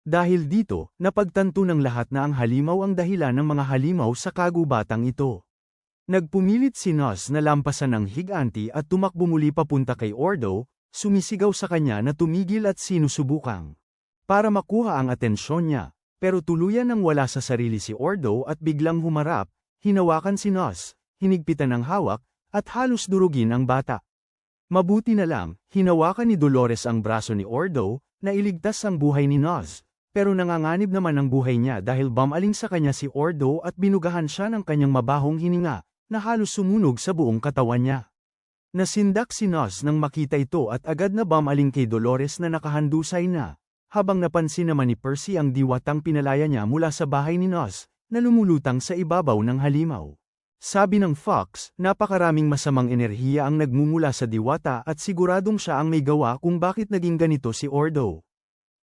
[SPEAKER 1] Dahil dito, napagtanto ng lahat na ang halimaw ang dahilan ng mga halimaw sa kagubatang ito. Nagpumilit si Noz na lampasan ng higanti at tumakbo muli papunta kay Ordo, sumisigaw sa kanya na tumigil at sinusubukang para makuha ang atensyon niya, pero tuluyan nang wala sa sarili si Ordo at biglang humarap, hinawakan si Noz, hinigpitan ng hawak, at halos durugin ang bata. Mabuti na lang, hinawakan ni Dolores ang braso ni Ordo, na iligtas ang buhay ni Noz. Pero nanganganib naman ang buhay niya dahil bumaling sa kanya si Ordo at binugahan siya ng kanyang mabahong hininga, na halos sumunog sa buong katawan niya. Nasindak si Nos nang makita ito at agad na bumaling kay Dolores na nakahandusay na, habang napansin naman ni Percy ang diwatang pinalaya niya mula sa bahay ni Nos, na lumulutang sa ibabaw ng halimaw. Sabi ng Fox, napakaraming masamang enerhiya ang nagmumula sa diwata at siguradong siya ang may gawa kung bakit naging ganito si Ordo.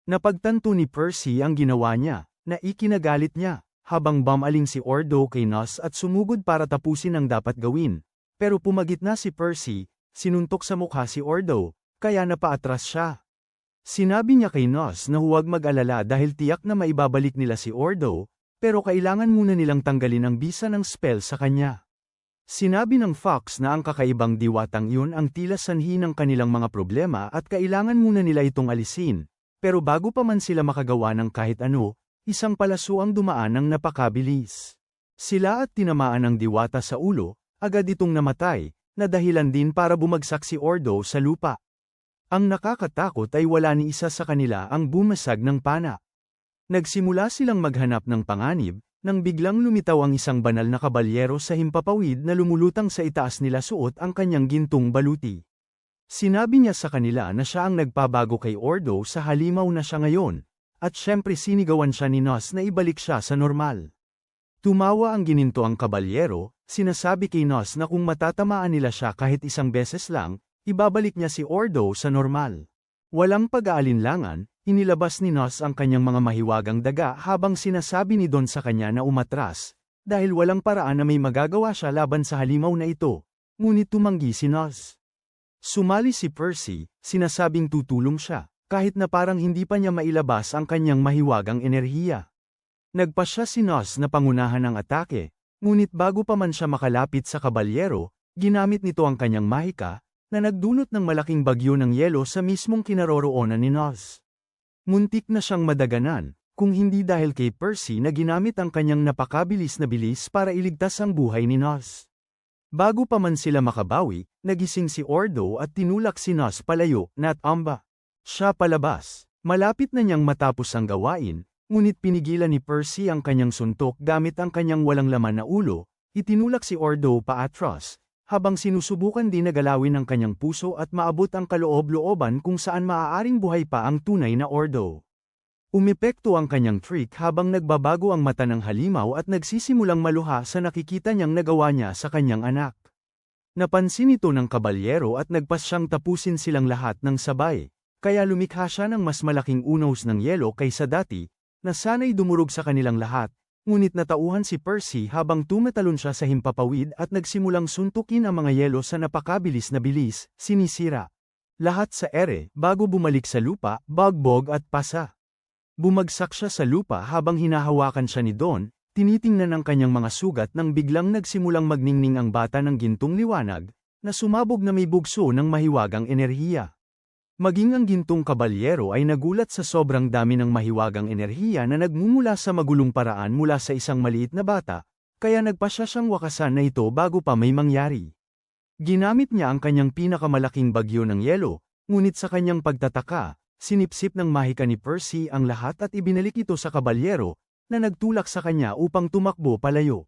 [SPEAKER 1] Napagtanto ni Percy ang ginawa niya, na ikinagalit niya, habang bumaling si Ordo kay Nos at sumugod para tapusin ang dapat gawin. Pero pumagitna si Percy, sinuntok sa mukha si Ordo, kaya napaatras siya. Sinabi niya kay Nos na huwag mag-alala dahil tiyak na maibabalik nila si Ordo, pero kailangan muna nilang tanggalin ang bisa ng spell sa kanya. Sinabi ng Fox na ang kakaibang diwatang iyon ang tila sanhi ng kanilang mga problema at kailangan muna nila itong alisin, pero bago pa man sila makagawa ng kahit ano, isang palaso ang dumaan ng napakabilis. Sila at tinamaan ng diwata sa ulo, agad itong namatay, na dahilan din para bumagsak si Ordo sa lupa. Ang nakakatakot ay wala ni isa sa kanila ang bumasag ng pana. Nagsimula silang maghanap ng panganib, nang biglang lumitaw ang isang banal na kabalyero sa himpapawid na lumulutang sa itaas nila suot ang kanyang gintong baluti. Sinabi niya sa kanila na siya ang nagpabago kay Ordo sa halimaw na siya ngayon, at syempre sinigawan siya ni Nos na ibalik siya sa normal. Tumawa ang ginintoang kabalyero, sinasabi kay Nos na kung matatamaan nila siya kahit isang beses lang, ibabalik niya si Ordo sa normal. Walang pag-aalinlangan, inilabas ni Nos ang kanyang mga mahiwagang daga habang sinasabi ni Don sa kanya na umatras, dahil walang paraan na may magagawa siya laban sa halimaw na ito, ngunit tumanggi si Nos. Sumali si Percy, sinasabing tutulong siya, kahit na parang hindi pa niya mailabas ang kanyang mahiwagang enerhiya. Nagpasya si Nos na pangunahan ang atake, ngunit bago pa man siya makalapit sa kabalyero, ginamit nito ang kanyang mahika, na nagdulot ng malaking bagyo ng yelo sa mismong kinaroroonan ni Nos. Muntik na siyang madaganan, kung hindi dahil kay Percy na ginamit ang kanyang napakabilis na bilis para iligtas ang buhay ni Nos. Bago pa man sila makabawi, nagising si Ordo at tinulak si Nos palayo, na amba. Siya palabas. Malapit na niyang matapos ang gawain, ngunit pinigilan ni Percy ang kanyang suntok gamit ang kanyang walang laman na ulo, itinulak si Ordo paatras, habang sinusubukan din na galawin ang kanyang puso at maabot ang kaloob-looban kung saan maaaring buhay pa ang tunay na Ordo. Umepekto ang kanyang trick habang nagbabago ang mata ng halimaw at nagsisimulang maluha sa nakikita niyang nagawa niya sa kanyang anak. Napansin ito ng kabalyero at nagpasyang tapusin silang lahat ng sabay, kaya lumikha siya ng mas malaking unos ng yelo kaysa dati, na sana'y dumurog sa kanilang lahat, ngunit natauhan si Percy habang tumatalon siya sa himpapawid at nagsimulang suntukin ang mga yelo sa napakabilis na bilis, sinisira. Lahat sa ere, bago bumalik sa lupa, bagbog at pasa. Bumagsak siya sa lupa habang hinahawakan siya ni Don, tinitingnan ang kanyang mga sugat nang biglang nagsimulang magningning ang bata ng gintong liwanag, na sumabog na may bugso ng mahiwagang enerhiya. Maging ang gintong kabalyero ay nagulat sa sobrang dami ng mahiwagang enerhiya na nagmumula sa magulong paraan mula sa isang maliit na bata, kaya nagpasya siyang wakasan na ito bago pa may mangyari. Ginamit niya ang kanyang pinakamalaking bagyo ng yelo, ngunit sa kanyang pagtataka, sinipsip ng mahika ni Percy ang lahat at ibinalik ito sa kabalyero, na nagtulak sa kanya upang tumakbo palayo.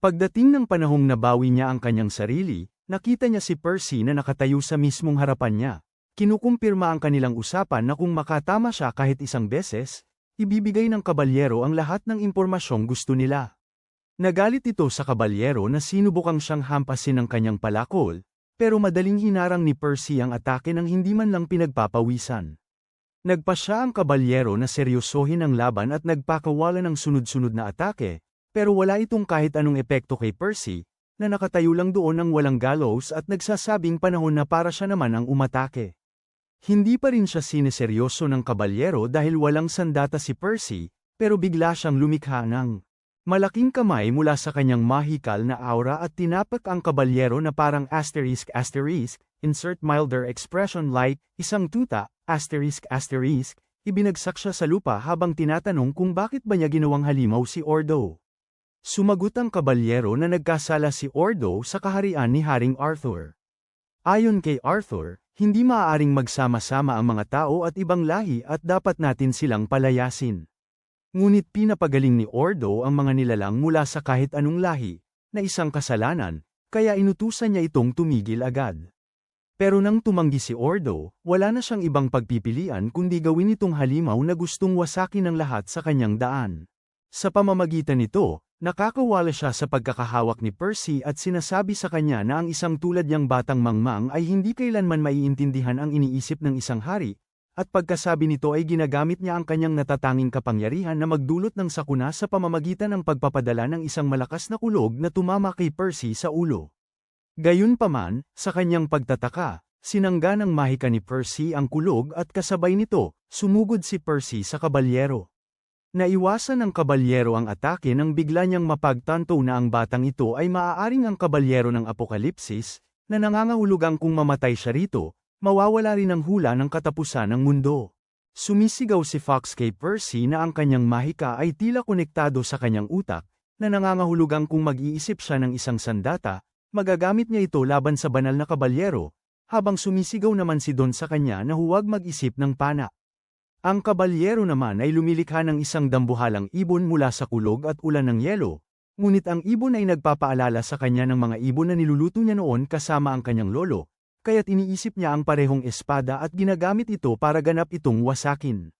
[SPEAKER 1] Pagdating ng panahong nabawi niya ang kanyang sarili, nakita niya si Percy na nakatayo sa mismong harapan niya. Kinukumpirma ang kanilang usapan na kung makatama siya kahit isang beses, ibibigay ng kabalyero ang lahat ng impormasyong gusto nila. Nagalit ito sa kabalyero na sinubukang siyang hampasin ng kanyang palakol, pero madaling hinarang ni Percy ang atake ng hindi man lang pinagpapawisan. Nagpasya ang kabalyero na seryosohin ang laban at nagpakawala ng sunod-sunod na atake, pero wala itong kahit anong epekto kay Percy, na nakatayo lang doon ng walang gallows at nagsasabing panahon na para siya naman ang umatake. Hindi pa rin siya sineseryoso ng kabalyero dahil walang sandata si Percy, pero bigla siyang lumikha ng malaking kamay mula sa kanyang mahikal na aura at tinapak ang kabalyero na parang asterisk, insert milder expression like, isang tuta, asterisk, ibinagsak siya sa lupa habang tinatanong kung bakit ba niya ginawang halimaw si Ordo. Sumagot ang kabalyero na nagkasala si Ordo sa kaharian ni Haring Arthur. Ayon kay Arthur, hindi maaaring magsama-sama ang mga tao at ibang lahi at dapat natin silang palayasin. Ngunit pinapagaling ni Ordo ang mga nilalang mula sa kahit anong lahi, na isang kasalanan, kaya inutusan niya itong tumigil agad. Pero nang tumanggi si Ordo, wala na siyang ibang pagpipilian kundi gawin itong halimaw na gustong wasakin ng lahat sa kanyang daan. Sa pamamagitan nito, nakakawala siya sa pagkakahawak ni Percy at sinasabi sa kanya na ang isang tulad niyang batang mangmang ay hindi kailanman maiintindihan ang iniisip ng isang hari, at pagkasabi nito ay ginagamit niya ang kanyang natatanging kapangyarihan na magdulot ng sakuna sa pamamagitan ng pagpapadala ng isang malakas na kulog na tumama kay Percy sa ulo. Gayunpaman, sa kanyang pagtataka, sinangga ng mahika ni Percy ang kulog at kasabay nito, sumugod si Percy sa kabalyero. Naiwasan ng kabalyero ang atake nang bigla niyang mapagtanto na ang batang ito ay maaaring ang kabalyero ng Apokalipsis, na nangangahulugang kung mamatay siya rito, mawawala rin ang hula ng katapusan ng mundo. Sumisigaw si Fox kay Percy na ang kanyang mahika ay tila konektado sa kanyang utak, na nangangahulugang kung mag-iisip siya ng isang sandata, magagamit niya ito laban sa banal na kabalyero, habang sumisigaw naman si Don sa kanya na huwag mag-isip ng pana. Ang kabalyero naman ay lumilikha ng isang dambuhalang ibon mula sa kulog at ulan ng yelo, ngunit ang ibon ay nagpapaalala sa kanya ng mga ibon na niluluto niya noon kasama ang kanyang lolo, kaya't iniisip niya ang parehong espada at ginagamit ito para ganap itong wasakin.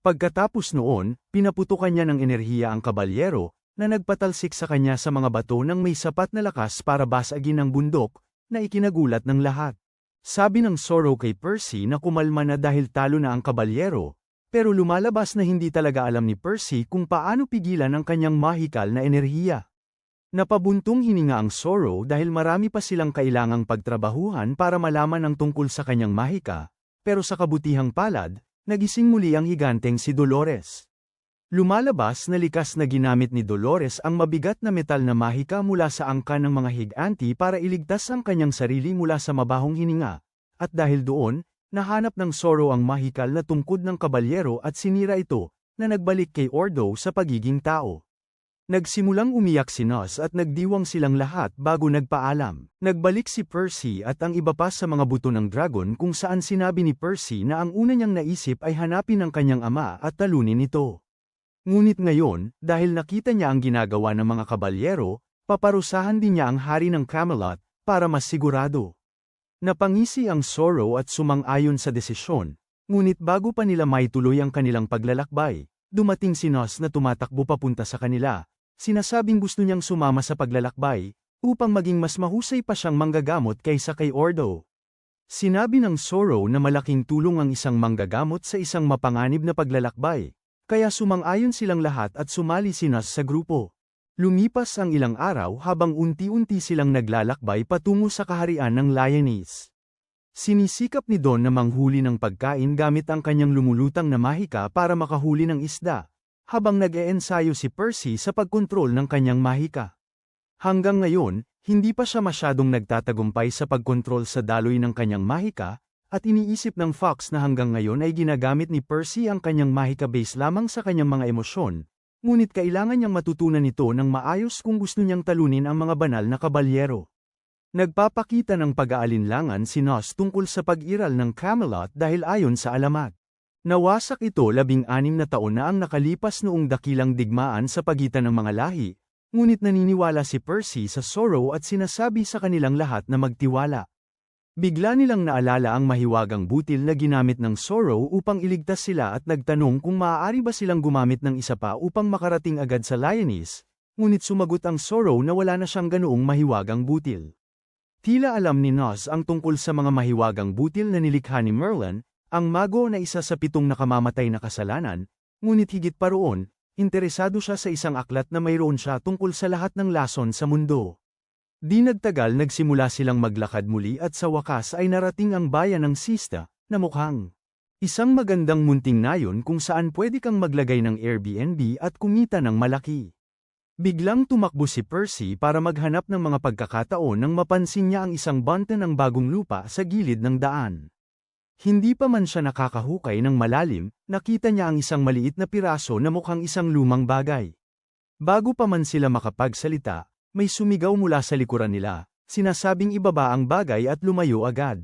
[SPEAKER 1] Pagkatapos noon, pinaputukan niya ng enerhiya ang kabalyero, na nagpatalsik sa kanya sa mga bato ng may sapat na lakas para basagin ang bundok, na ikinagulat ng lahat. Sabi ng Zorro kay Percy na kumalma na dahil talo na ang kabalyero, pero lumalabas na hindi talaga alam ni Percy kung paano pigilan ang kanyang mahikal na enerhiya. Napabuntong hininga ang Zorro dahil marami pa silang kailangang pagtrabahuhan para malaman ang tungkol sa kanyang mahika, pero sa kabutihang palad, nagising muli ang higanteng si Dolores. Lumalabas na likas na ginamit ni Dolores ang mabigat na metal na mahika mula sa angkan ng mga higanti para iligtas ang kanyang sarili mula sa mabahong hininga, at dahil doon, nahanap ng Zorro ang mahikal na tungkod ng kabalyero at sinira ito, na nagbalik kay Ordo sa pagiging tao. Nagsimulang umiyak si Nos at nagdiwang silang lahat bago nagpaalam. Nagbalik si Percy at ang iba pa sa mga buto ng dragon kung saan sinabi ni Percy na ang una niyang naisip ay hanapin ang kanyang ama at talunin ito. Ngunit ngayon, dahil nakita niya ang ginagawa ng mga kabalyero, paparusahan din niya ang hari ng Camelot, para mas sigurado. Napangisi ang Zorro at sumang-ayon sa desisyon, ngunit bago pa nila maituloy ang kanilang paglalakbay, dumating si Nos na tumatakbo papunta sa kanila, sinasabing gusto niyang sumama sa paglalakbay, upang maging mas mahusay pa siyang manggagamot kaysa kay Ordo. Sinabi ng Zorro na malaking tulong ang isang manggagamot sa isang mapanganib na paglalakbay. Kaya sumang-ayon silang lahat at sumali si Nos sa grupo. Lumipas ang ilang araw habang unti-unti silang naglalakbay patungo sa kaharian ng Lioness. Sinisikap ni Don na manghuli ng pagkain gamit ang kanyang lumulutang na mahika para makahuli ng isda, habang nag-eensayo si Percy sa pagkontrol ng kanyang mahika. Hanggang ngayon, hindi pa siya masyadong nagtatagumpay sa pagkontrol sa daloy ng kanyang mahika, at iniisip ng Fox na hanggang ngayon ay ginagamit ni Percy ang kanyang mahika base lamang sa kanyang mga emosyon, ngunit kailangan niyang matutunan ito ng maayos kung gusto niyang talunin ang mga banal na kabalyero. Nagpapakita ng pag-aalinlangan si Nos tungkol sa pag-iral ng Camelot dahil ayon sa alamat. Nawasak ito 16 na taon na ang nakalipas noong dakilang digmaan sa pagitan ng mga lahi, ngunit naniniwala si Percy sa Zorro at sinasabi sa kanilang lahat na magtiwala. Bigla nilang naalala ang mahiwagang butil na ginamit ng Zorro upang iligtas sila at nagtanong kung maaari ba silang gumamit ng isa pa upang makarating agad sa Lioness, ngunit sumagot ang Zorro na wala na siyang ganoong mahiwagang butil. Tila alam ni Nos ang tungkol sa mga mahiwagang butil na nilikha ni Merlin, ang mago na isa sa 7 nakamamatay na kasalanan, ngunit higit pa roon, interesado siya sa isang aklat na mayroon siya tungkol sa lahat ng lason sa mundo. Di nagtagal nagsimula silang maglakad muli at sa wakas ay narating ang bayan ng Sista, na mukhang isang magandang munting nayon kung saan pwede kang maglagay ng Airbnb at kumita ng malaki. Biglang tumakbo si Percy para maghanap ng mga pagkakataon nang mapansin niya ang isang bante ng bagong lupa sa gilid ng daan. Hindi pa man siya nakakahukay ng malalim, nakita niya ang isang maliit na piraso na mukhang isang lumang bagay. Bago pa man sila makapagsalita, may sumigaw mula sa likuran nila, sinasabing ibaba ang bagay at lumayo agad.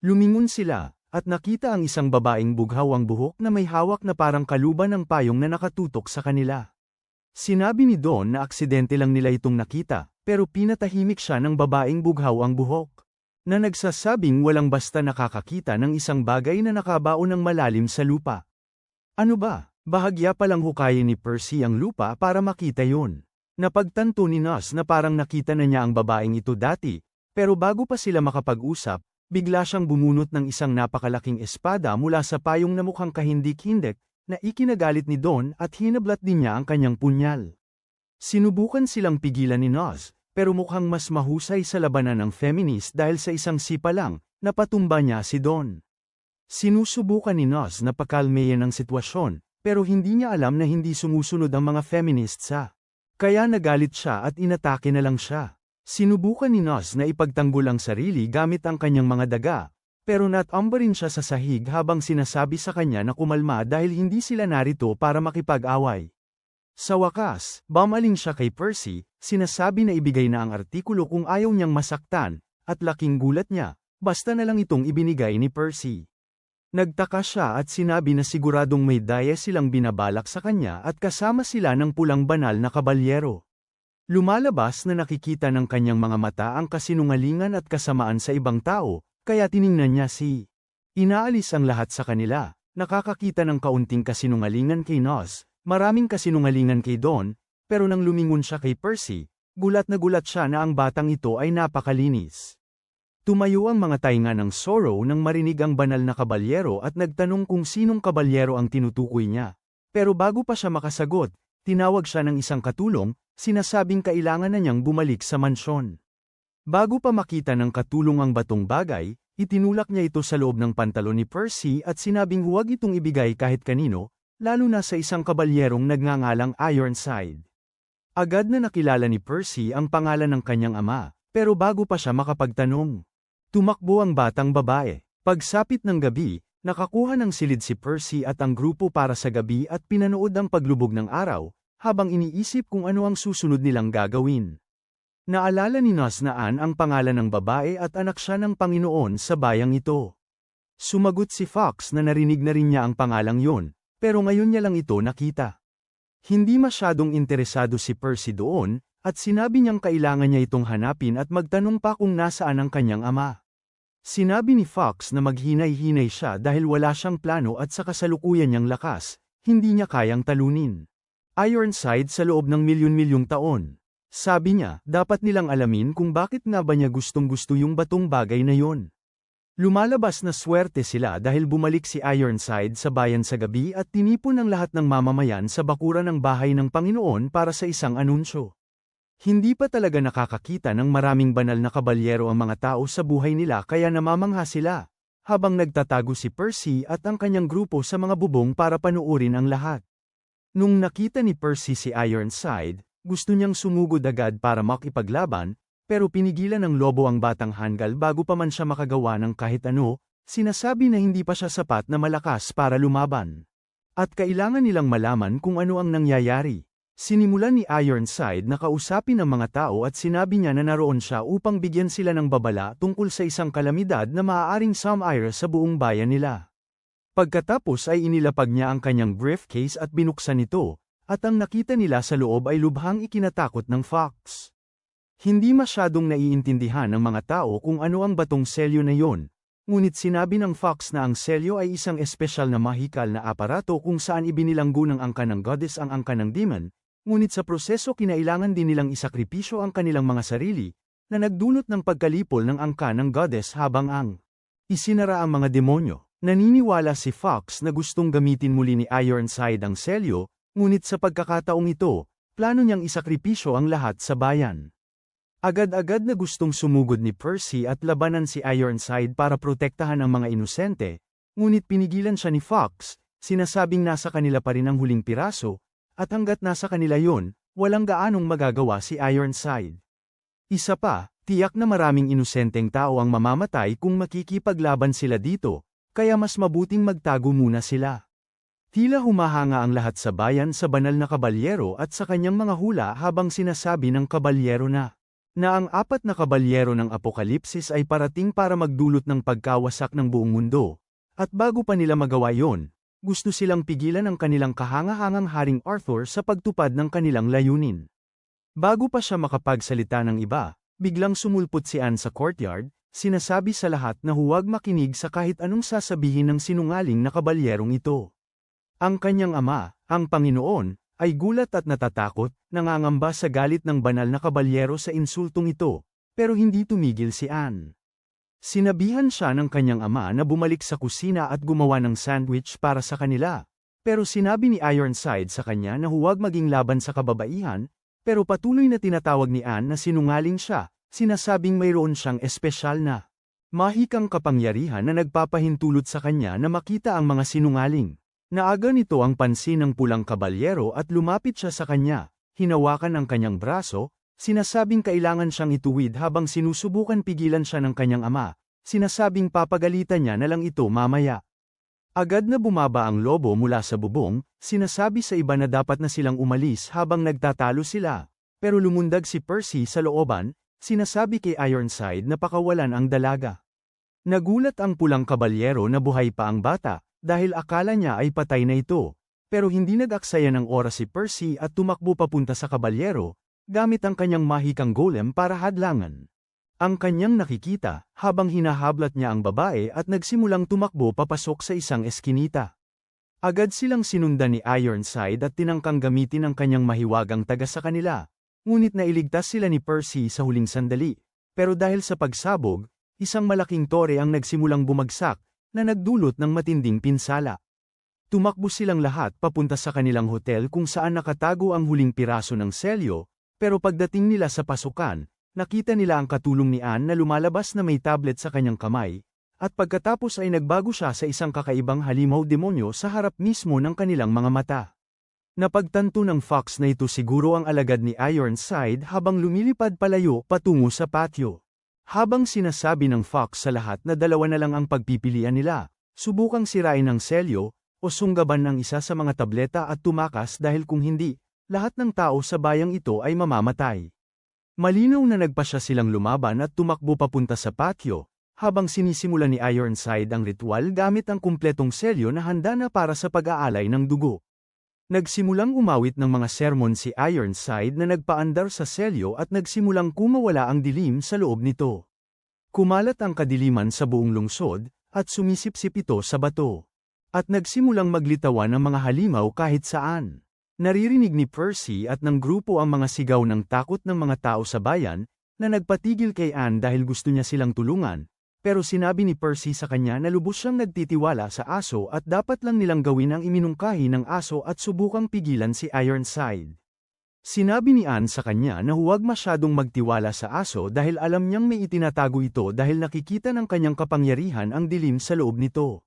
[SPEAKER 1] Lumingon sila, at nakita ang isang babaeng bughaw ang buhok na may hawak na parang kaluban ng payong na nakatutok sa kanila. Sinabi ni Don na aksidente lang nila itong nakita, pero pinatahimik siya ng babaeng bughaw ang buhok. na nagsasabing walang basta nakakakita ng isang bagay na nakabaon ng malalim sa lupa. Ano ba? Bahagya palang hukayin ni Percy ang lupa para makita yon. Napagtanto ni Nos na parang nakita na niya ang babaeng ito dati, pero bago pa sila makapag-usap, bigla siyang bumunot ng isang napakalaking espada mula sa payong na mukhang kahindik-hindik, na ikinagalit ni Don at hinablat din niya ang kanyang punyal. Sinubukan silang pigilan ni Nos, pero mukhang mas mahusay sa labanan ng feminist dahil sa isang sipa lang, napatumba niya si Don. Sinusubukan ni Nos na pakalmeyan ang sitwasyon, pero hindi niya alam na hindi sumusunod ang mga feminists sa. Kaya nagalit siya at inatake na lang siya. Sinubukan ni Nos na ipagtanggol ang sarili gamit ang kanyang mga daga, pero natamba rin siya sa sahig habang sinasabi sa kanya na kumalma dahil hindi sila narito para makipag-away. Sa wakas, bumaling siya kay Percy, sinasabi na ibigay na ang artikulo kung ayaw niyang masaktan, at laking gulat niya, basta na lang itong ibinigay ni Percy. Nagtaka siya at sinabi na siguradong may daya silang binabalak sa kanya at kasama sila ng pulang banal na kabalyero. Lumalabas na nakikita ng kanyang mga mata ang kasinungalingan at kasamaan sa ibang tao, kaya tiningnan niya si. Inaalis ang lahat sa kanila, nakakakita ng kaunting kasinungalingan kay Nos, maraming kasinungalingan kay Don, pero nang lumingon siya kay Percy, gulat na gulat siya na ang batang ito ay napakalinis. Tumayo ang mga tainga ng Sorrow nang marinig ang banal na kabalyero at nagtanong kung sinong kabalyero ang tinutukoy niya. Pero bago pa siya makasagot, tinawag siya ng isang katulong, sinasabing kailangan na niyang bumalik sa mansyon. Bago pa makita ng katulong ang batong bagay, itinulak niya ito sa loob ng pantalon ni Percy at sinabing huwag itong ibigay kahit kanino, lalo na sa isang kabalyerong nagngangalang Ironside. Agad na nakilala ni Percy ang pangalan ng kanyang ama, pero bago pa siya makapagtanong, tumakbo ang batang babae. Pagsapit ng gabi, nakakuha ng silid si Percy at ang grupo para sa gabi at pinanood ang paglubog ng araw, habang iniisip kung ano ang susunod nilang gagawin. Naalala ni Nos na Anne ang pangalan ng babae at anak siya ng Panginoon sa bayang ito. Sumagot si Fox na narinig na rin niya ang pangalang yon, pero ngayon niya lang ito nakita. Hindi masyadong interesado si Percy doon, at sinabi niyang kailangan niya itong hanapin at magtanong pa kung nasaan ang kanyang ama. Sinabi ni Fox na maghinay-hinay siya dahil wala siyang plano at sa kasalukuyan niyang lakas, hindi niya kayang talunin Ironside sa loob ng milyon-milyong taon. Sabi niya, dapat nilang alamin kung bakit nga ba niya gustong-gusto yung batong bagay na yon. Lumalabas na swerte sila dahil bumalik si Ironside sa bayan sa gabi at tinipon ang lahat ng mamamayan sa bakuran ng bahay ng Panginoon para sa isang anunsyo. Hindi pa talaga nakakakita ng maraming banal na kabalyero ang mga tao sa buhay nila kaya namamangha sila, habang nagtatago si Percy at ang kanyang grupo sa mga bubong para panuorin ang lahat. Nung nakita ni Percy si Ironside, gusto niyang sumugod agad para makipaglaban, pero pinigilan ng lobo ang batang hanggal bago pa man siya makagawa ng kahit ano, sinasabi na hindi pa siya sapat na malakas para lumaban. At kailangan nilang malaman kung ano ang nangyayari. Sinimulan ni Ironside na kausapin ang mga tao at sinabi niya na naroon siya upang bigyan sila ng babala tungkol sa isang kalamidad na maaaring sumire sa buong bayan nila. Pagkatapos ay inilapag niya ang kanyang briefcase at binuksan ito, at ang nakita nila sa loob ay lubhang ikinatakot ng Fox. Hindi masyadong naiintindihan ng mga tao kung ano ang batong selyo na yon, ngunit sinabi ng Fox na ang selyo ay isang espesyal na mahikal na aparato kung saan ibinilanggo ng angka ng goddess ang angka ng demon, ngunit sa proseso kinailangan din nilang isakripisyo ang kanilang mga sarili, na nagdulot ng pagkalipol ng angka ng goddess habang ang isinara ang mga demonyo. Naniniwala si Fox na gustong gamitin muli ni Ironside ang selyo, ngunit sa pagkakataong ito, plano niyang isakripisyo ang lahat sa bayan. Agad-agad na gustong sumugod ni Percy at labanan si Ironside para protektahan ang mga inosente, ngunit pinigilan siya ni Fox, sinasabing nasa kanila pa rin ang huling piraso, at hanggat nasa kanila yon, walang gaanong magagawa si Ironside. Isa pa, tiyak na maraming inosenteng tao ang mamamatay kung makikipaglaban sila dito, kaya mas mabuting magtago muna sila. Tila humahanga ang lahat sa bayan sa banal na kabalyero at sa kanyang mga hula habang sinasabi ng kabalyero na ang apat na kabalyero ng Apokalipsis ay parating para magdulot ng pagkawasak ng buong mundo. At bago pa nila magawa yon, gusto silang pigilan ang kanilang kahangahangang Haring Arthur sa pagtupad ng kanilang layunin. Bago pa siya makapagsalita ng iba, biglang sumulpot si Anne sa courtyard, sinasabi sa lahat na huwag makinig sa kahit anong sasabihin ng sinungaling na kabalyerong ito. Ang kanyang ama, ang Panginoon, ay gulat at natatakot, nangangamba sa galit ng banal na kabalyero sa insultong ito, pero hindi tumigil si Anne. Sinabihan siya ng kanyang ama na bumalik sa kusina at gumawa ng sandwich para sa kanila. Pero sinabi ni Ironside sa kanya na huwag maging laban sa kababaihan, pero patuloy na tinatawag ni Anne na sinungaling siya, sinasabing mayroon siyang espesyal na mahikang kapangyarihan na nagpapahintulot sa kanya na makita ang mga sinungaling. Naaga nito ang pansin ng pulang kabalyero at lumapit siya sa kanya, hinawakan ang kanyang braso, sinasabing kailangan siyang ituwid habang sinusubukan pigilan siya ng kanyang ama, sinasabing papagalitan niya na lang ito mamaya. Agad na bumaba ang lobo mula sa bubong, sinasabi sa iba na dapat na silang umalis habang nagtatalo sila, pero lumundag si Percy sa looban, sinasabi kay Ironside na pakawalan ang dalaga. Nagulat ang pulang kabalyero na buhay pa ang bata, dahil akala niya ay patay na ito, pero hindi nag-aksaya ng oras si Percy at tumakbo papunta sa kabalyero, gamit ang kanyang mahikang golem para hadlangan. Ang kanyang nakikita, habang hinahablat niya ang babae at nagsimulang tumakbo papasok sa isang eskinita. Agad silang sinundan ni Ironside at tinangkang gamitin ang kanyang mahiwagang taga sa kanila, ngunit nailigtas sila ni Percy sa huling sandali, pero dahil sa pagsabog, isang malaking tore ang nagsimulang bumagsak, na nagdulot ng matinding pinsala. Tumakbo silang lahat papunta sa kanilang hotel kung saan nakatago ang huling piraso ng selyo, pero pagdating nila sa pasukan, nakita nila ang katulong ni Anne na lumalabas na may tablet sa kanyang kamay, at pagkatapos ay nagbago siya sa isang kakaibang halimaw demonyo sa harap mismo ng kanilang mga mata. Napagtanto ng Fox na ito siguro ang alagad ni Ironside habang lumilipad palayo patungo sa patio. Habang sinasabi ng Fox sa lahat na dalawa na lang ang pagpipilian nila, subukang sirain ang selyo, o sunggaban ng isa sa mga tableta at tumakas dahil kung hindi, lahat ng tao sa bayang ito ay mamamatay. Malinaw na nagpasya silang lumaban at tumakbo papunta sa patio, habang sinisimula ni Ironside ang ritual gamit ang kumpletong selyo na handa na para sa pag-aalay ng dugo. Nagsimulang umawit ng mga sermon si Ironside na nagpaandar sa selyo at nagsimulang kumawala ang dilim sa loob nito. Kumalat ang kadiliman sa buong lungsod, at sumisipsip ito sa bato. At nagsimulang maglitawan ng mga halimaw kahit saan. Naririnig ni Percy at ng grupo ang mga sigaw ng takot ng mga tao sa bayan, na nagpatigil kay Anne dahil gusto niya silang tulungan. Pero sinabi ni Percy sa kanya na lubos siyang nagtitiwala sa aso at dapat lang nilang gawin ang iminungkahi ng aso at subukang pigilan si Ironside. Sinabi ni Anne sa kanya na huwag masyadong magtiwala sa aso dahil alam niyang may itinatago ito dahil nakikita ng kanyang kapangyarihan ang dilim sa loob nito.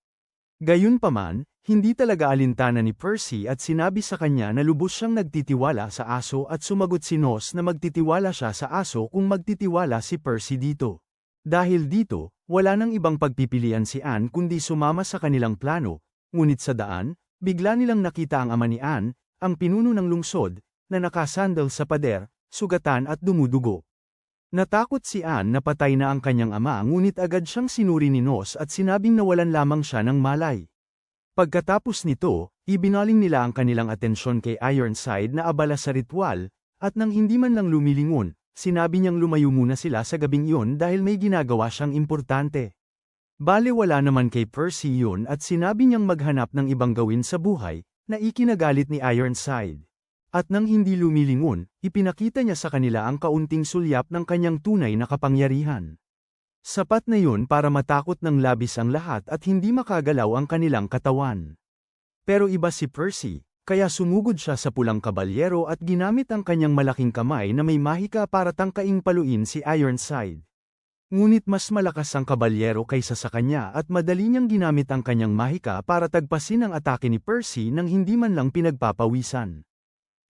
[SPEAKER 1] Gayunpaman, hindi talaga alintana ni Percy at sinabi sa kanya na lubos siyang nagtitiwala sa aso at sumagot si Nos na magtitiwala siya sa aso kung magtitiwala si Percy dito. Dahil dito, wala nang ibang pagpipilian si Anne kundi sumama sa kanilang plano, ngunit sa daan, bigla nilang nakita ang ama ni Anne, ang pinuno ng lungsod, na nakasandal sa pader, sugatan at dumudugo. Natakot si Anne na patay na ang kanyang ama ngunit agad siyang sinuri ni Nos at sinabing nawalan lamang siya ng malay. Pagkatapos nito, ibinaling nila ang kanilang atensyon kay Ironside na abala sa ritual, at nang hindi man lang lumilingon, sinabi niyang lumayo muna sila sa gabing iyon dahil may ginagawa siyang importante. Bale wala naman kay Percy yun at sinabi niyang maghanap ng ibang gawin sa buhay, na ikinagalit ni Ironside. At nang hindi lumilingon, ipinakita niya sa kanila ang kaunting sulyap ng kanyang tunay na kapangyarihan. Sapat na yun para matakot ng labis ang lahat at hindi makagalaw ang kanilang katawan. Pero iba si Percy, kaya sumugod siya sa pulang kabalyero at ginamit ang kanyang malaking kamay na may mahika para tangkaing paluin si Ironside. Ngunit mas malakas ang kabalyero kaysa sa kanya at madali niyang ginamit ang kanyang mahika para tagpasin ang atake ni Percy nang hindi man lang pinagpapawisan.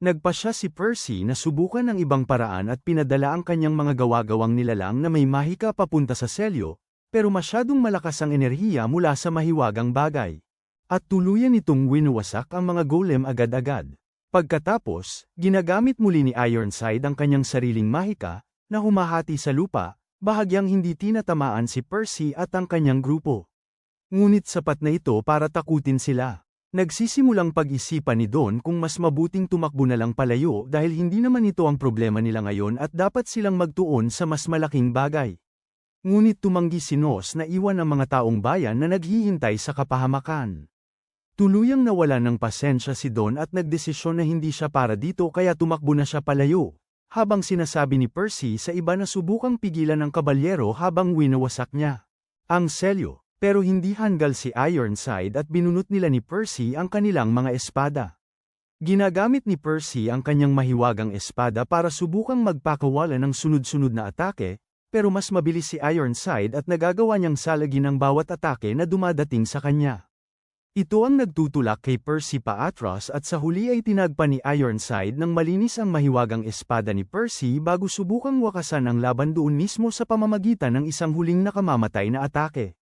[SPEAKER 1] Nagpasya si Percy na subukan ang ibang paraan at pinadala ang kanyang mga gawa-gawang nilalang na may mahika papunta sa selyo, pero masyadong malakas ang enerhiya mula sa mahiwagang bagay. At tuluyan itong winuwasak ang mga golem agad-agad. Pagkatapos, ginagamit muli ni Ironside ang kanyang sariling mahika, na humahati sa lupa, bahagyang hindi tinatamaan si Percy at ang kanyang grupo. Ngunit sapat na ito para takutin sila. Nagsisimulang pag-isipan ni Don kung mas mabuting tumakbo na lang palayo dahil hindi naman ito ang problema nila ngayon at dapat silang magtuon sa mas malaking bagay. Ngunit tumanggi si Nos na iwan ang mga taong bayan na naghihintay sa kapahamakan. Tuluyang nawala ng pasensya si Don at nagdesisyon na hindi siya para dito kaya tumakbo na siya palayo, habang sinasabi ni Percy sa iba na subukang pigilan ng kabalyero habang winawasak niya ang selyo, pero hindi hanggal si Ironside at binunot nila ni Percy ang kanilang mga espada. Ginagamit ni Percy ang kanyang mahiwagang espada para subukang magpakawala ng sunod-sunod na atake, pero mas mabilis si Ironside at nagagawa niyang salagin ang bawat atake na dumadating sa kanya. Ito ang nagtutulak kay Percy paatras at sa huli ay tinagpa ni Ironside ng malinis ang mahiwagang espada ni Percy bago subukang wakasan ang laban doon mismo sa pamamagitan ng isang huling nakamamatay na atake.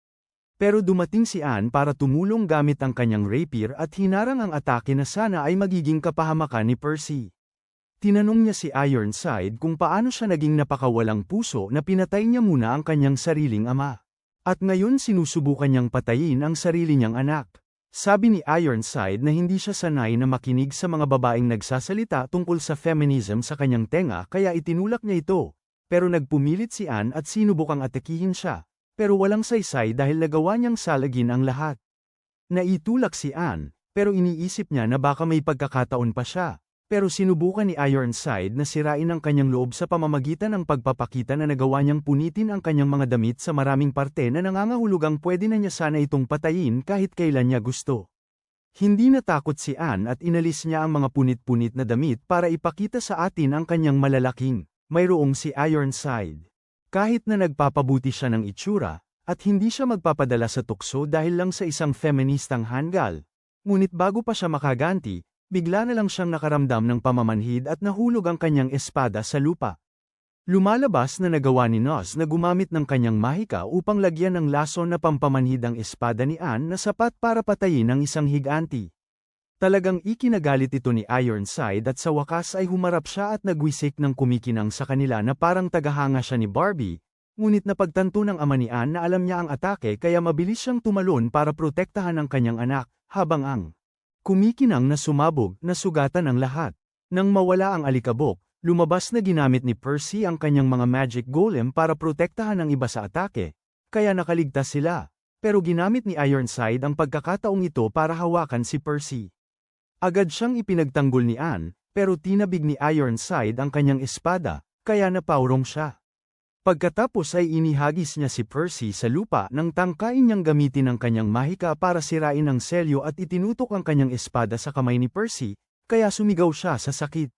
[SPEAKER 1] Pero dumating si Anne para tumulong gamit ang kanyang rapier at hinarang ang atake na sana ay magiging kapahamakan ni Percy. Tinanong niya si Ironside kung paano siya naging napakawalang puso na pinatay niya muna ang kanyang sariling ama. At ngayon sinusubukan niyang patayin ang sarili niyang anak. Sabi ni Ironside na hindi siya sanay na makinig sa mga babaeng nagsasalita tungkol sa feminism sa kanyang tenga kaya itinulak niya ito, pero nagpumilit si Anne at sinubukang atakihin siya, pero walang saysay dahil nagawa niyang salagin ang lahat. Naitulak si Anne, pero iniisip niya na baka may pagkakataon pa siya, pero sinubukan ni Ironside na sirain ang kanyang loob sa pamamagitan ng pagpapakita na nagawa niyang punitin ang kanyang mga damit sa maraming parte na nangangahulugang pwede na niya sana itong patayin kahit kailan niya gusto. Hindi natakot si Anne at inalis niya ang mga punit-punit na damit para ipakita sa atin ang kanyang malalaking, mayroong si Ironside. Kahit na nagpapabuti siya ng itsura, at hindi siya magpapadala sa tukso dahil lang sa isang feministang hanggal, ngunit bago pa siya makaganti, bigla na lang siyang nakaramdam ng pamamanhid at nahulog ang kanyang espada sa lupa. Lumalabas na nagawa ni Nos na gumamit ng kanyang mahika upang lagyan ng lason na pampamanhid ang espada ni Anne na sapat para patayin ang isang higanti. Talagang ikinagalit ito ni Ironside at sa wakas ay humarap siya at nagwisik ng kumikinang sa kanila na parang tagahanga siya ni Barbie, ngunit napagtanto ng ama ni Anne na alam niya ang atake kaya mabilis siyang tumalon para protektahan ang kanyang anak, habang ang kumikinang na sumabog, na sugatan ang lahat. Nang mawala ang alikabok, lumabas na ginamit ni Percy ang kanyang mga magic golem para protektahan ang iba sa atake, kaya nakaligtas sila. Pero ginamit ni Ironside ang pagkakataong ito para hawakan si Percy. Agad siyang ipinagtanggol ni Anne, pero tinabig ni Ironside ang kanyang espada, kaya napaurong siya. Pagkatapos ay inihagis niya si Percy sa lupa nang tangkain niyang gamitin ang kanyang mahika para sirain ang selyo at itinutok ang kanyang espada sa kamay ni Percy, kaya sumigaw siya sa sakit.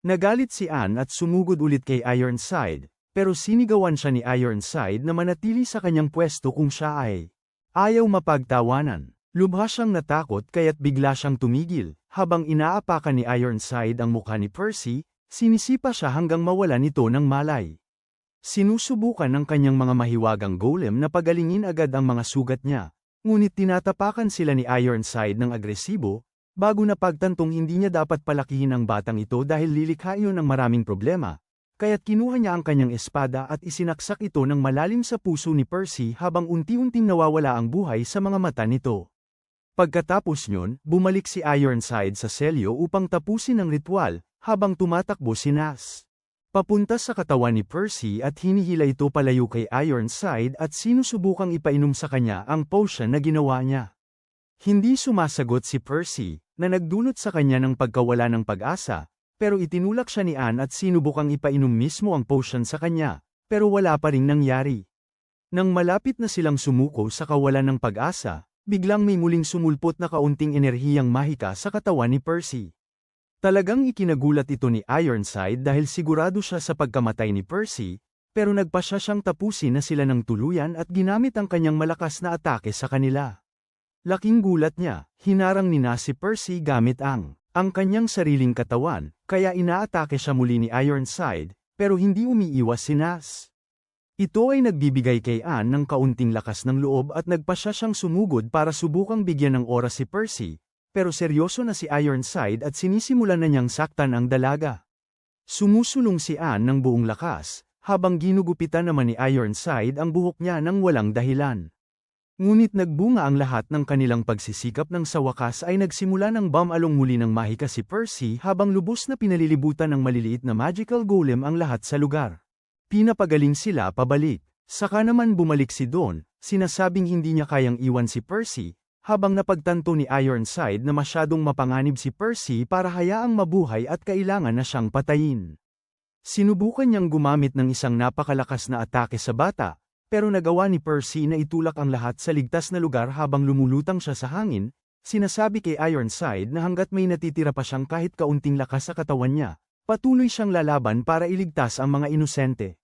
[SPEAKER 1] Nagalit si Anne at sumugod ulit kay Ironside, pero sinigawan siya ni Ironside na manatili sa kanyang pwesto kung siya ay ayaw mapagtawanan. Lubha siyang natakot kaya't bigla siyang tumigil, habang inaapakan ni Ironside ang mukha ni Percy, sinisipa siya hanggang mawala nito ng malay. Sinusubukan ng kanyang mga mahiwagang golem na pagalingin agad ang mga sugat niya, ngunit tinatapakan sila ni Ironside ng agresibo, bago napagtantong hindi niya dapat palakihin ang batang ito dahil lilikha iyon ng maraming problema, kaya't kinuha niya ang kanyang espada at isinaksak ito ng malalim sa puso ni Percy habang unti-unting nawawala ang buhay sa mga mata nito. Pagkatapos niyon, bumalik si Ironside sa selyo upang tapusin ang ritual, habang tumatakbo si Nas papunta sa katawan ni Percy at hinihila ito palayo kay Ironside at sinusubukang ipainom sa kanya ang potion na ginawa niya. Hindi sumasagot si Percy, na nagdulot sa kanya ng pagkawala ng pag-asa, pero itinulak siya ni Anne at sinubukang ipainom mismo ang potion sa kanya, pero wala pa ring nangyari. Nang malapit na silang sumuko sa kawalan ng pag-asa, biglang may muling sumulpot na kaunting enerhiyang mahika sa katawan ni Percy. Talagang ikinagulat ito ni Ironside dahil sigurado siya sa pagkamatay ni Percy, pero nagpasya siyang tapusin na sila ng tuluyan at ginamit ang kanyang malakas na atake sa kanila. Laking gulat niya, hinarang ni Nas si Percy gamit ang kanyang sariling katawan, kaya inaatake siya muli ni Ironside, pero hindi umiiwas si Nas. Ito ay nagbibigay kay Anne ng kaunting lakas ng loob at nagpasya siyang sumugod para subukang bigyan ng oras si Percy. Pero seryoso na si Ironside at sinisimulan na niyang saktan ang dalaga. Sumusulong si Anne ng buong lakas, habang ginugupitan naman ni Ironside ang buhok niya ng walang dahilan. Ngunit nagbunga ang lahat ng kanilang pagsisikap nang sa wakas ay nagsimula ng bumalong muli ng mahika si Percy habang lubos na pinalilibutan ng maliliit na magical golem ang lahat sa lugar. Pinapagaling sila pabalik. Saka naman bumalik si Dawn, sinasabing hindi niya kayang iwan si Percy, habang napagtanto ni Ironside na masyadong mapanganib si Percy para hayaang mabuhay at kailangan na siyang patayin. Sinubukan niyang gumamit ng isang napakalakas na atake sa bata, pero nagawa ni Percy na itulak ang lahat sa ligtas na lugar habang lumulutang siya sa hangin. Sinasabi kay Ironside na hanggat may natitira pa siyang kahit kaunting lakas sa katawan niya, patuloy siyang lalaban para iligtas ang mga inosente.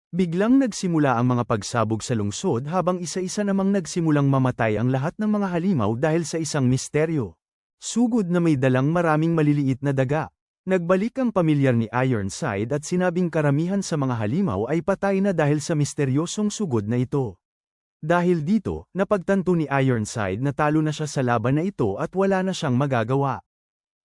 [SPEAKER 1] Biglang nagsimula ang mga pagsabog sa lungsod habang isa-isa namang nagsimulang mamatay ang lahat ng mga halimaw dahil sa isang misteryo. Sugod na may dalang maraming maliliit na daga. Nagbalik ang pamilyar ni Ironside at sinabing karamihan sa mga halimaw ay patay na dahil sa misteryosong sugod na ito. Dahil dito, napagtanto ni Ironside na talo na siya sa laban na ito at wala na siyang magagawa.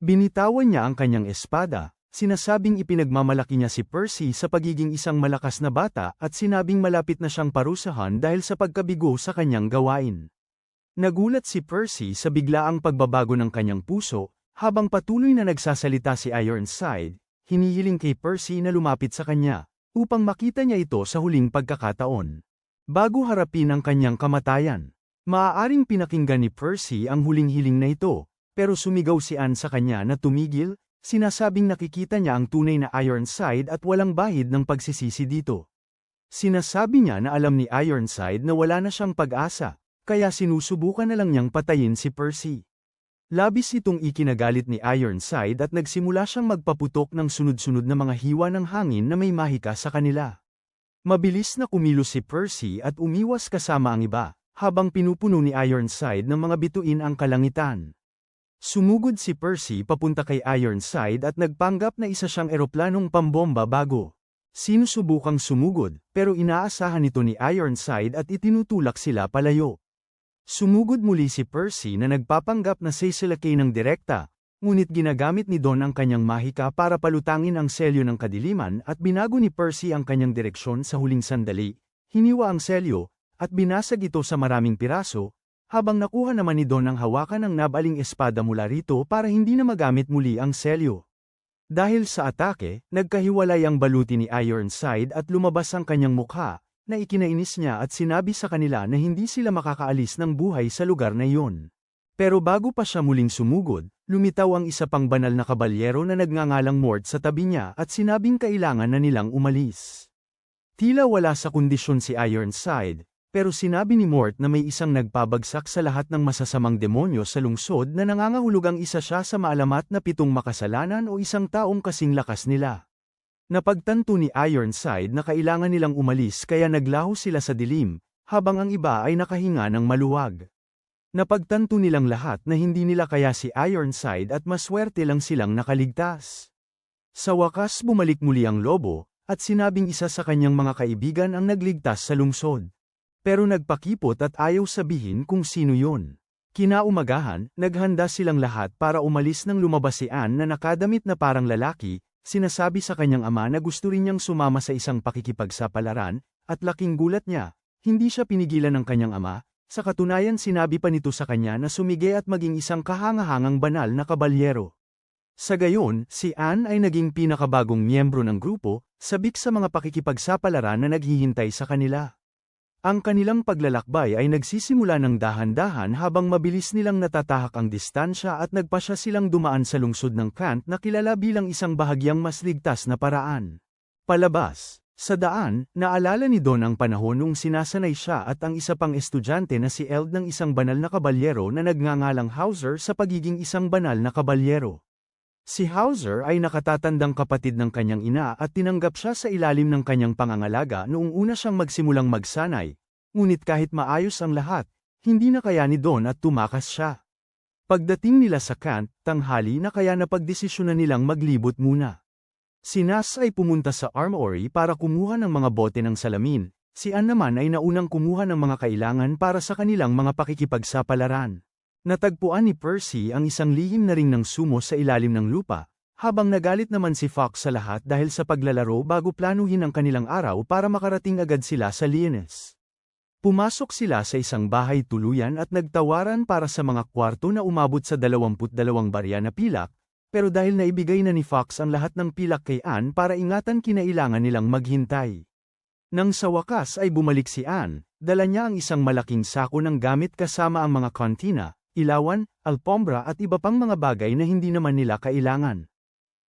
[SPEAKER 1] Binitawan niya ang kanyang espada. Sinasabing ipinagmamalaki niya si Percy sa pagiging isang malakas na bata at sinabing malapit na siyang parusahan dahil sa pagkabigo sa kanyang gawain. Nagulat si Percy sa biglaang pagbabago ng kanyang puso, habang patuloy na nagsasalita si Ironside, hinihiling kay Percy na lumapit sa kanya, upang makita niya ito sa huling pagkakataon. Bago harapin ang kanyang kamatayan, maaaring pinakinggan ni Percy ang huling hiling na ito, pero sumigaw si Anne sa kanya na tumigil. Sinasabing nakikita niya ang tunay na Ironside at walang bahid ng pagsisisi dito. Sinasabi niya na alam ni Ironside na wala na siyang pag-asa, kaya sinusubukan na lang niyang patayin si Percy. Labis itong ikinagalit ni Ironside at nagsimula siyang magpaputok ng sunod-sunod na mga hiwa ng hangin na may mahika sa kanila. Mabilis na kumilos si Percy at umiwas kasama ang iba, habang pinupuno ni Ironside ng mga bituin ang kalangitan. Sumugod si Percy papunta kay Ironside at nagpanggap na isa siyang eroplanong pambomba bago. Sinusubukang sumugod, pero inaasahan nito ni Ironside at itinutulak sila palayo. Sumugod muli si Percy na nagpapanggap na sisilakay ng direkta, ngunit ginagamit ni Dawn ang kanyang mahika para palutangin ang selyo ng kadiliman at binago ni Percy ang kanyang direksyon sa huling sandali, hiniwa ang selyo, at binasag ito sa maraming piraso, habang nakuha naman ni Dawn ang hawakan ng nabaling espada mula rito para hindi na magamit muli ang selyo. Dahil sa atake, nagkahiwalay ang baluti ni Ironside at lumabas ang kanyang mukha, na ikinainis niya at sinabi sa kanila na hindi sila makakaalis ng buhay sa lugar na iyon. Pero bago pa siya muling sumugod, lumitaw ang isa pang banal na kabalyero na nagngangalang Mort sa tabi niya at sinabing kailangan na nilang umalis. Tila wala sa kondisyon si Ironside, pero sinabi ni Mort na may isang nagpabagsak sa lahat ng masasamang demonyo sa lungsod na nangangahulugang isa siya sa maalamat na 7 makasalanan o isang taong kasing lakas nila. Napagtanto ni Ironside na kailangan nilang umalis kaya naglaho sila sa dilim, habang ang iba ay nakahinga ng maluwag. Napagtanto nilang lahat na hindi nila kaya si Ironside at maswerte lang silang nakaligtas. Sa wakas bumalik muli ang lobo, at sinabing isa sa kanyang mga kaibigan ang nagligtas sa lungsod. Pero nagpakipot at ayaw sabihin kung sino yon. Kinaumagahan, naghanda silang lahat para umalis nang lumabas si Anne na nakadamit na parang lalaki, sinasabi sa kanyang ama na gusto rin niyang sumama sa isang pakikipagsapalaran, at laking gulat niya, hindi siya pinigilan ng kanyang ama, sa katunayan sinabi pa nito sa kanya na sumige at maging isang kahangahangang banal na kabalyero. Sa gayon, si Anne ay naging pinakabagong miyembro ng grupo, sabik sa mga pakikipagsapalaran na naghihintay sa kanila. Ang kanilang paglalakbay ay nagsisimula ng dahan-dahan habang mabilis nilang natatahak ang distansya at nagpasya silang dumaan sa lungsod ng Kant na kilala bilang isang bahagyang mas ligtas na paraan. Palabas, sa daan, naalala ni Dawn ang panahon noong sinasanay siya at ang isa pang estudyante na si Eld ng isang banal na kabalyero na nagngangalang Hauser sa pagiging isang banal na kabalyero. Si Hauser ay nakatatandang kapatid ng kanyang ina at tinanggap siya sa ilalim ng kanyang pangangalaga noong una siyang magsimulang magsanay. Ngunit kahit maayos ang lahat, hindi na kaya ni Dawn at tumakas siya. Pagdating nila sa Kant, tanghali na kaya napagdesisyonan nilang maglibot muna. Si Nas ay pumunta sa armory para kumuha ng mga bote ng salamin, si Anne naman ay naunang kumuha ng mga kailangan para sa kanilang mga pakikipagsapalaran. Natagpuan ni Percy ang isang lihim na ring ng sumo sa ilalim ng lupa, habang nagalit naman si Fox sa lahat dahil sa paglalaro bago planuhin ang kanilang araw para makarating agad sila sa Lyoness. Pumasok sila sa isang bahay tuluyan at nagtawaran para sa mga kwarto na umabot sa 22 barya na pilak, pero dahil naibigay na ni Fox ang lahat ng pilak kay Anne para ingatan kinailangan nilang maghintay. Nang sa wakas ay bumalik si Anne, dala niya ang isang malaking sako ng gamit kasama ang mga kantina, ilawan, alpombra at iba pang mga bagay na hindi naman nila kailangan.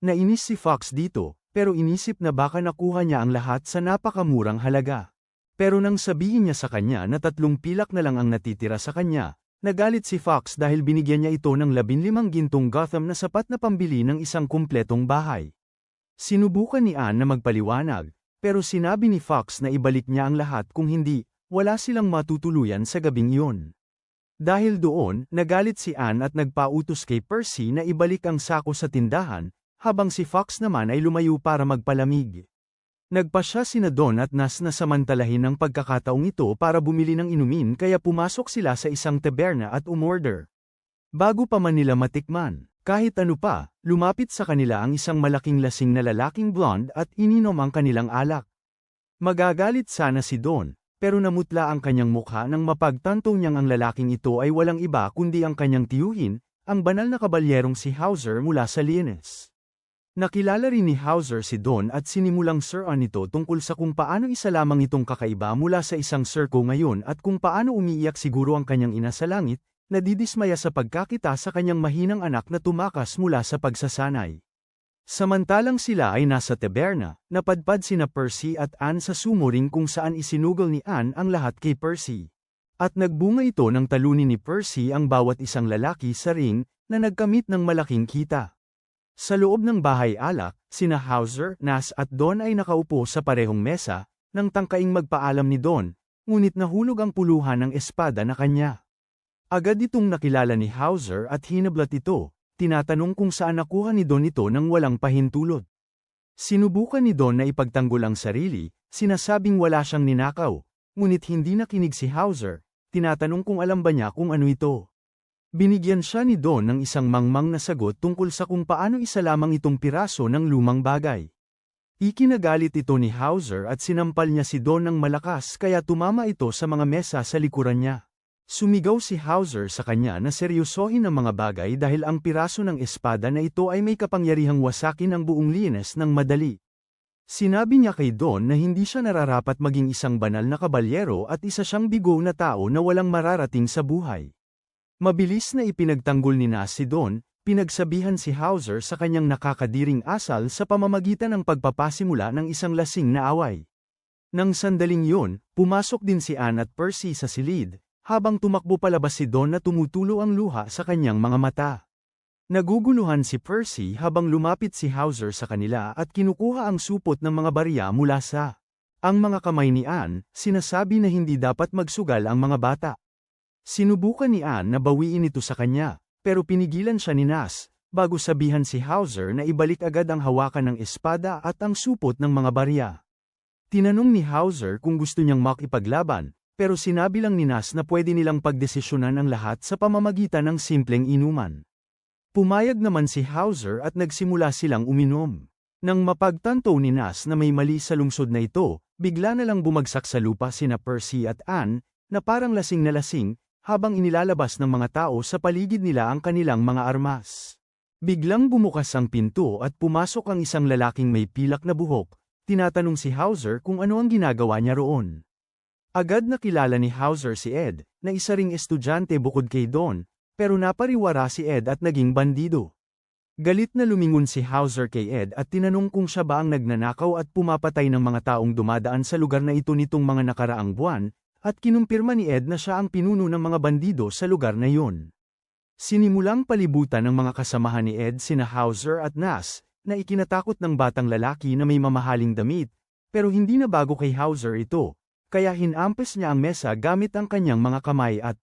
[SPEAKER 1] Nainis si Fox dito, pero inisip na baka nakuha niya ang lahat sa napakamurang halaga. Pero nang sabihin niya sa kanya na 3 pilak na lang ang natitira sa kanya, nagalit si Fox dahil binigyan niya ito ng 15 gintong Gotham na sapat na pambili ng isang kumpletong bahay. Sinubukan ni Anne na magpaliwanag, pero sinabi ni Fox na ibalik niya ang lahat kung hindi, wala silang matutuluyan sa gabing iyon. Dahil doon, nagalit si Anne at nagpautos kay Percy na ibalik ang sako sa tindahan, habang si Fox naman ay lumayo para magpalamig. Nagpasya sina Don at Nas na samantalahin ang pagkakataong ito para bumili ng inumin kaya pumasok sila sa isang taberna at umorder. Bago pa man nila matikman, kahit ano pa, lumapit sa kanila ang isang malaking lasing na lalaking blonde at ininom ang kanilang alak. Magagalit sana si Don, pero namutla ang kanyang mukha nang mapagtanto niyang ang lalaking ito ay walang iba kundi ang kanyang tiyuhin, ang banal na kabalyerong si Hauser mula sa Lianes. Nakilala rin ni Hauser si Don at sinimulang search nito tungkol sa kung paano isa lamang itong kakaiba mula sa isang circo ngayon at kung paano umiiyak siguro ang kanyang ina sa langit, nadidismaya sa pagkakita sa kanyang mahinang anak na tumakas mula sa pagsasanay. Samantalang sila ay nasa taberna, napadpad sina Percy at Anne sa sumo ring kung saan isinugol ni Anne ang lahat kay Percy. At nagbunga ito ng talunin ni Percy ang bawat isang lalaki sa ring, na nagkamit ng malaking kita. Sa loob ng bahay alak, sina Hauser, Nas at Don ay nakaupo sa parehong mesa, nang tangkaing magpaalam ni Don, ngunit nahulog ang puluhan ng espada na kanya. Agad itong nakilala ni Hauser at hinablat ito, tinatanong kung saan nakuha ni Don ito nang walang pahintulot. Sinubukan ni Don na ipagtanggol ang sarili, sinasabing wala siyang ninakaw, ngunit hindi nakinig si Hauser, tinatanong kung alam ba niya kung ano ito. Binigyan siya ni Don ng isang mangmang na sagot tungkol sa kung paano isa lamang itong piraso ng lumang bagay. Ikinagalit ito ni Hauser at sinampal niya si Don ng malakas kaya tumama ito sa mga mesa sa likuran niya. Sumigaw si Hauser sa kanya na seryosohin ang mga bagay dahil ang piraso ng espada na ito ay may kapangyarihang wasakin ang buong Lianes ng madali. Sinabi niya kay Don na hindi siya nararapat maging isang banal na kabalyero at isa siyang bigo na tao na walang mararating sa buhay. Mabilis na ipinagtanggol ni Nas si Don, pinagsabihan si Hauser sa kanyang nakakadiring asal sa pamamagitan ng pagpapasimula ng isang lasing na away. Nang sandaling yun, pumasok din si Anne at Percy sa silid, habang tumakbo palabas si Don na tumutulo ang luha sa kanyang mga mata. Naguguluhan si Percy habang lumapit si Hauser sa kanila at kinukuha ang supot ng mga barya mula sa mga kamay ni Anne, sinasabi na hindi dapat magsugal ang mga bata. Sinubukan ni Anne na bawiin ito sa kanya, pero pinigilan siya ni Nas, bago sabihan si Hauser na ibalik agad ang hawakan ng espada at ang supot ng mga barya. Tinanong ni Hauser kung gusto niyang makipaglaban, pero sinabi lang ni Nas na pwede nilang pagdesisyonan ang lahat sa pamamagitan ng simpleng inuman. Pumayag naman si Hauser at nagsimula silang uminom. Nang mapagtanto ni Nas na may mali sa lungsod na ito, bigla na lang bumagsak sa lupa sina Percy at Anne, na parang lasing na lasing, habang inilalabas ng mga tao sa paligid nila ang kanilang mga armas. Biglang bumukas ang pinto at pumasok ang isang lalaking may pilak na buhok, tinatanong si Hauser kung ano ang ginagawa niya roon. Agad nakilala ni Hauser si Ed, na isa ring estudyante bukod kay Don, pero napariwara si Ed at naging bandido. Galit na lumingon si Hauser kay Ed at tinanong kung siya ba ang nagnanakaw at pumapatay ng mga taong dumadaan sa lugar na ito nitong mga nakaraang buwan, at kinumpirma ni Ed na siya ang pinuno ng mga bandido sa lugar na iyon. Sinimulang palibutan ng mga kasamahan ni Ed sina Hauser at Nas, na ikinatakot ng batang lalaki na may mamahaling damit, pero hindi na bago kay Hauser ito, kaya hinampes niya ang mesa gamit ang kanyang mga kamay at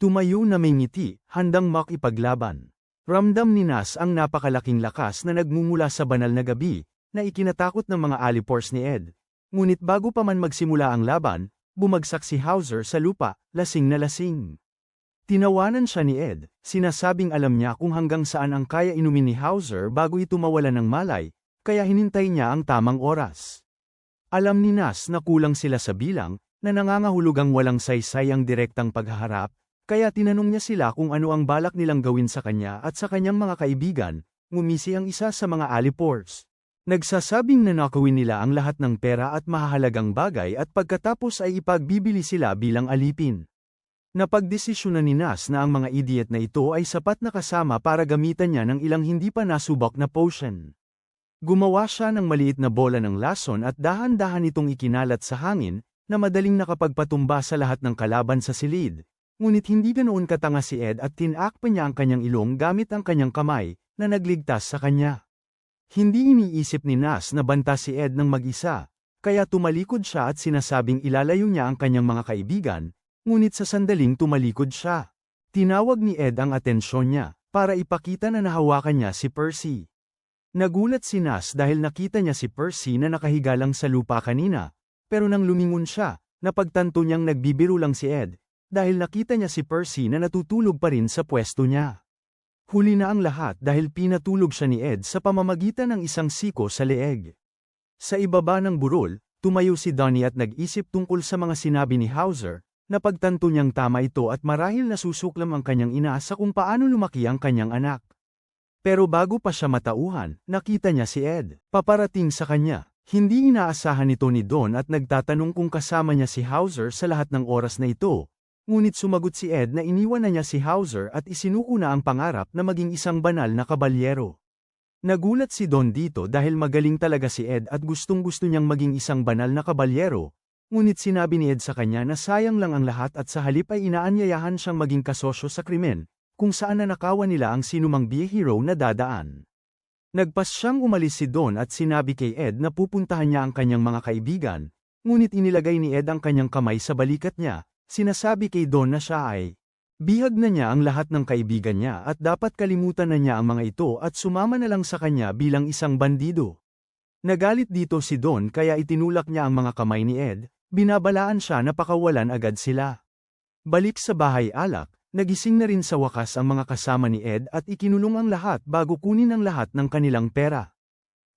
[SPEAKER 1] tumayo na may ngiti, handang makipaglaban. Ramdam ni Nas ang napakalaking lakas na nagmumula sa banal na gabi, na ikinatakot ng mga alipors ni Ed. Ngunit bago pa man magsimula ang laban, bumagsak si Hauser sa lupa, lasing na lasing. Tinawanan siya ni Ed, sinasabing alam niya kung hanggang saan ang kaya inumin ni Hauser bago ito mawala ng malay, kaya hinintay niya ang tamang oras. Alam ni Nas na kulang sila sa bilang, na nangangahulugang walang saysay ang direktang paghaharap, kaya tinanong niya sila kung ano ang balak nilang gawin sa kanya at sa kanyang mga kaibigan, ngumisi ang isa sa mga alipors. Nagsasabing nanakawin nila ang lahat ng pera at mahahalagang bagay at pagkatapos ay ipagbibili sila bilang alipin. Napagdesisyonan ni Nas na ang mga idiot na ito ay sapat na kasama para gamitan niya ng ilang hindi pa nasubok na potion. Gumawa siya ng maliit na bola ng lason at dahan-dahan itong ikinalat sa hangin, na madaling nakapagpatumba sa lahat ng kalaban sa silid. Ngunit hindi ganoon katanga si Ed at tinakpan niya ang kanyang ilong gamit ang kanyang kamay, na nagligtas sa kanya. Hindi iniisip ni Nas na banta si Ed ng mag-isa, kaya tumalikod siya at sinasabing ilalayo niya ang kanyang mga kaibigan, ngunit sa sandaling tumalikod siya. Tinawag ni Ed ang atensyon niya, para ipakita na nahawakan niya si Percy. Nagulat si Nas dahil nakita niya si Percy na nakahiga lang sa lupa kanina, pero nang lumingon siya, napagtanto niyang nagbibiro lang si Ed, dahil nakita niya si Percy na natutulog pa rin sa pwesto niya. Huli na ang lahat dahil pinatulog siya ni Ed sa pamamagitan ng isang siko sa leeg. Sa ibaba ng burol, tumayo si Donnie at nag-isip tungkol sa mga sinabi ni Hauser, napagtanto niyang tama ito at marahil nasusuklam ang kanyang ina sa kung paano lumaki ang kanyang anak. Pero bago pa siya matauhan, nakita niya si Ed, paparating sa kanya. Hindi inaasahan ito ni Don at nagtatanong kung kasama niya si Hauser sa lahat ng oras na ito. Ngunit sumagot si Ed na iniwan na niya si Hauser at isinuko na ang pangarap na maging isang banal na kabalyero. Nagulat si Don dito dahil magaling talaga si Ed at gustong-gusto niyang maging isang banal na kabalyero, ngunit sinabi ni Ed sa kanya na sayang lang ang lahat at sa halip ay inaanyayahan siyang maging kasosyo sa krimen, kung saan nanakawan nila ang sinumang bihero na dadaan. Nagpas siyang umalis si Don at sinabi kay Ed na pupuntahan niya ang kanyang mga kaibigan, ngunit inilagay ni Ed ang kanyang kamay sa balikat niya. Sinasabi kay Don na siya ay bihag na niya ang lahat ng kaibigan niya at dapat kalimutan na niya ang mga ito at sumama na lang sa kanya bilang isang bandido. Nagalit dito si Don kaya itinulak niya ang mga kamay ni Ed, binabalaan siya na pakawalan agad sila. Balik sa bahay alak, nagising na rin sa wakas ang mga kasama ni Ed at ikinulong ang lahat bago kunin ang lahat ng kanilang pera.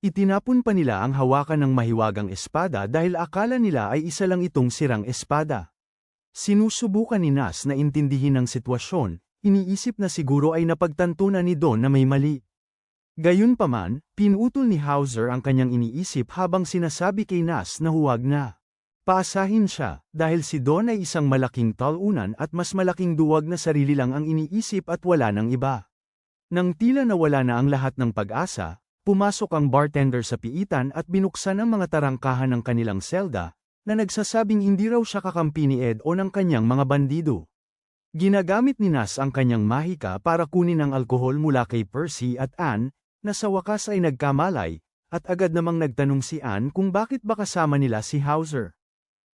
[SPEAKER 1] Itinapon pa nila ang hawakan ng mahiwagang espada dahil akala nila ay isa lang itong sirang espada. Sinusubukan ni Nas na intindihin ang sitwasyon, iniisip na siguro ay napagtanto na ni Don na may mali. Gayunpaman, pinutol ni Hauser ang kanyang iniisip habang sinasabi kay Nas na huwag na paasahin siya, dahil si Don ay isang malaking talunan at mas malaking duwag na sarili lang ang iniisip at wala ng iba. Nang tila nawala na ang lahat ng pag-asa, pumasok ang bartender sa piitan at binuksan ang mga tarangkahan ng kanilang selda, na nagsasabing hindi raw siya kakampi ni Ed o ng kanyang mga bandido. Ginagamit ni Nas ang kanyang mahika para kunin ang alkohol mula kay Percy at Anne, na sa wakas ay nagkamalay, at agad namang nagtanong si Anne kung bakit ba kasama nila si Hauser.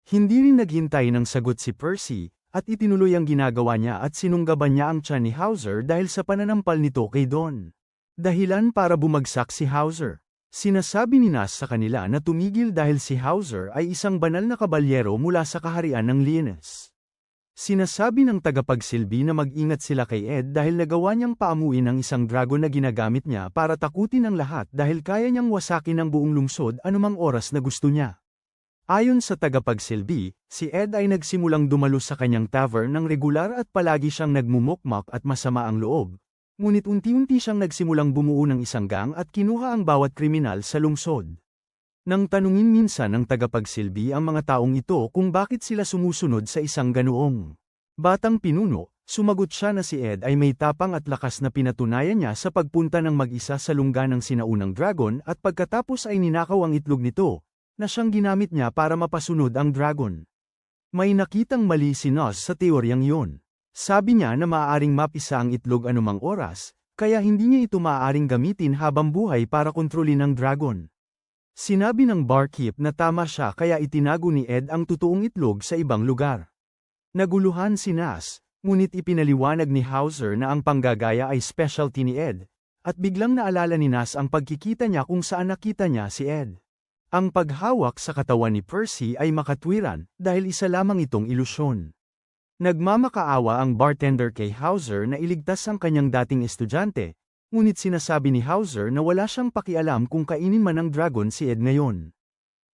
[SPEAKER 1] Hindi rin naghintay ng sagot si Percy, at itinuloy ang ginagawa niya at sinunggaban niya ang tiyan ni Hauser dahil sa pananampal nito kay Don. Dahilan para bumagsak si Hauser. Sinasabi ni Nas sa kanila na tumigil dahil si Hauser ay isang banal na kabalyero mula sa kaharian ng Lianes. Sinasabi ng tagapagsilbi na mag-ingat sila kay Ed dahil nagawa niyang paamuin ang isang dragon na ginagamit niya para takutin ang lahat dahil kaya niyang wasakin ang buong lungsod anumang oras na gusto niya. Ayon sa tagapagsilbi, si Ed ay nagsimulang dumalo sa kanyang tavern ng regular at palagi siyang nagmumukmak at masama ang loob. Ngunit unti-unti siyang nagsimulang bumuo ng isang gang at kinuha ang bawat kriminal sa lungsod. Nang tanungin minsan ng tagapagsilbi ang mga taong ito kung bakit sila sumusunod sa isang ganoong batang pinuno, sumagot siya na si Ed ay may tapang at lakas na pinatunayan niya sa pagpunta ng mag-isa sa lungga ng sinaunang dragon at pagkatapos ay ninakaw ang itlog nito, na siyang ginamit niya para mapasunod ang dragon. May nakitang mali si Nos sa teoryang yun. Sabi niya na maaaring mapisa ang itlog anumang oras, kaya hindi niya ito maaaring gamitin habang buhay para kontrolin ang dragon. Sinabi ng barkeep na tama siya kaya itinago ni Ed ang totoong itlog sa ibang lugar. Naguluhan si Nas, ngunit ipinaliwanag ni Hauser na ang panggagaya ay specialty ni Ed, at biglang naalala ni Nas ang pagkikita niya kung saan nakita niya si Ed. Ang paghawak sa katawan ni Percy ay makatwiran dahil isa lamang itong ilusyon. Nagmamakaawa ang bartender kay Hauser na iligtas ang kanyang dating estudyante, ngunit sinasabi ni Hauser na wala siyang pakialam kung kainin man ng dragon si Ed ngayon.